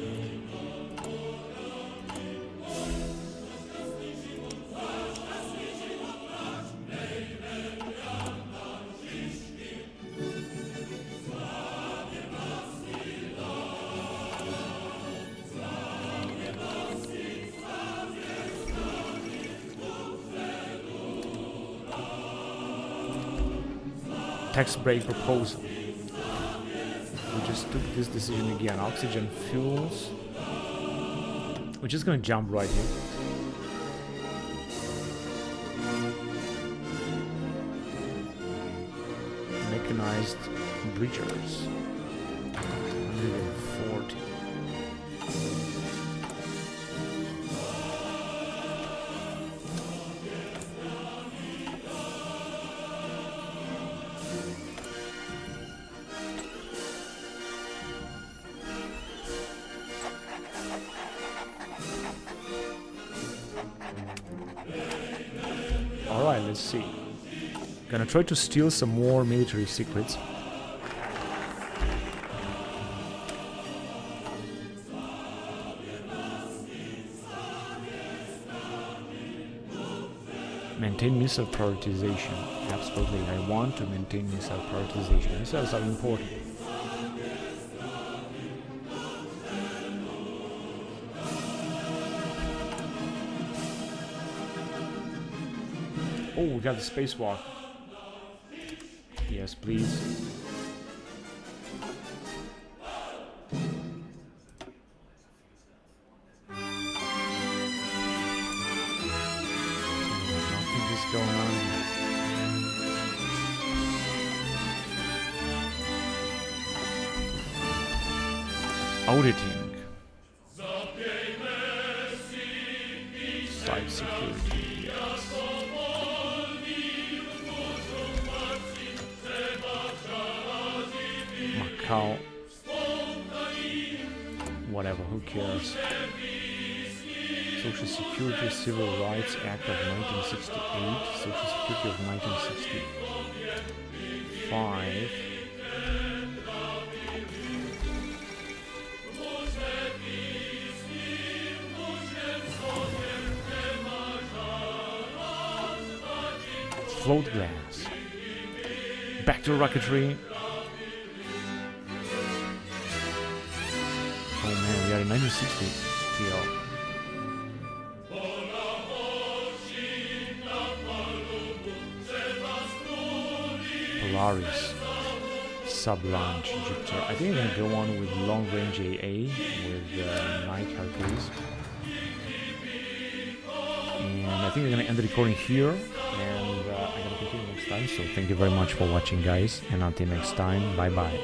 Tax break proposal. We just took this decision again. Oxygen fuels. We're just gonna jump right here. Mechanized breachers. 140. Alright, let's see. Gonna try to steal some more military secrets. Maintain missile prioritization. Absolutely, I want to maintain missile prioritization. Missiles are important. Oh, we got the spacewalk. Yes, please. Nothing is going on here. Auditing. Site security. Macau. Whatever, who cares? Social Security Civil Rights Act of 1968, Social Security of 1965. Float glass. Back to rocketry. Oh man, we are in 1960 still. Polaris. Sub-launch Jupiter. I think I'm gonna go on with long-range AA with Nike Hercules. And I think I'm gonna end the recording here. And I'm gonna continue next time. So thank you very much for watching, guys. And until next time, bye-bye.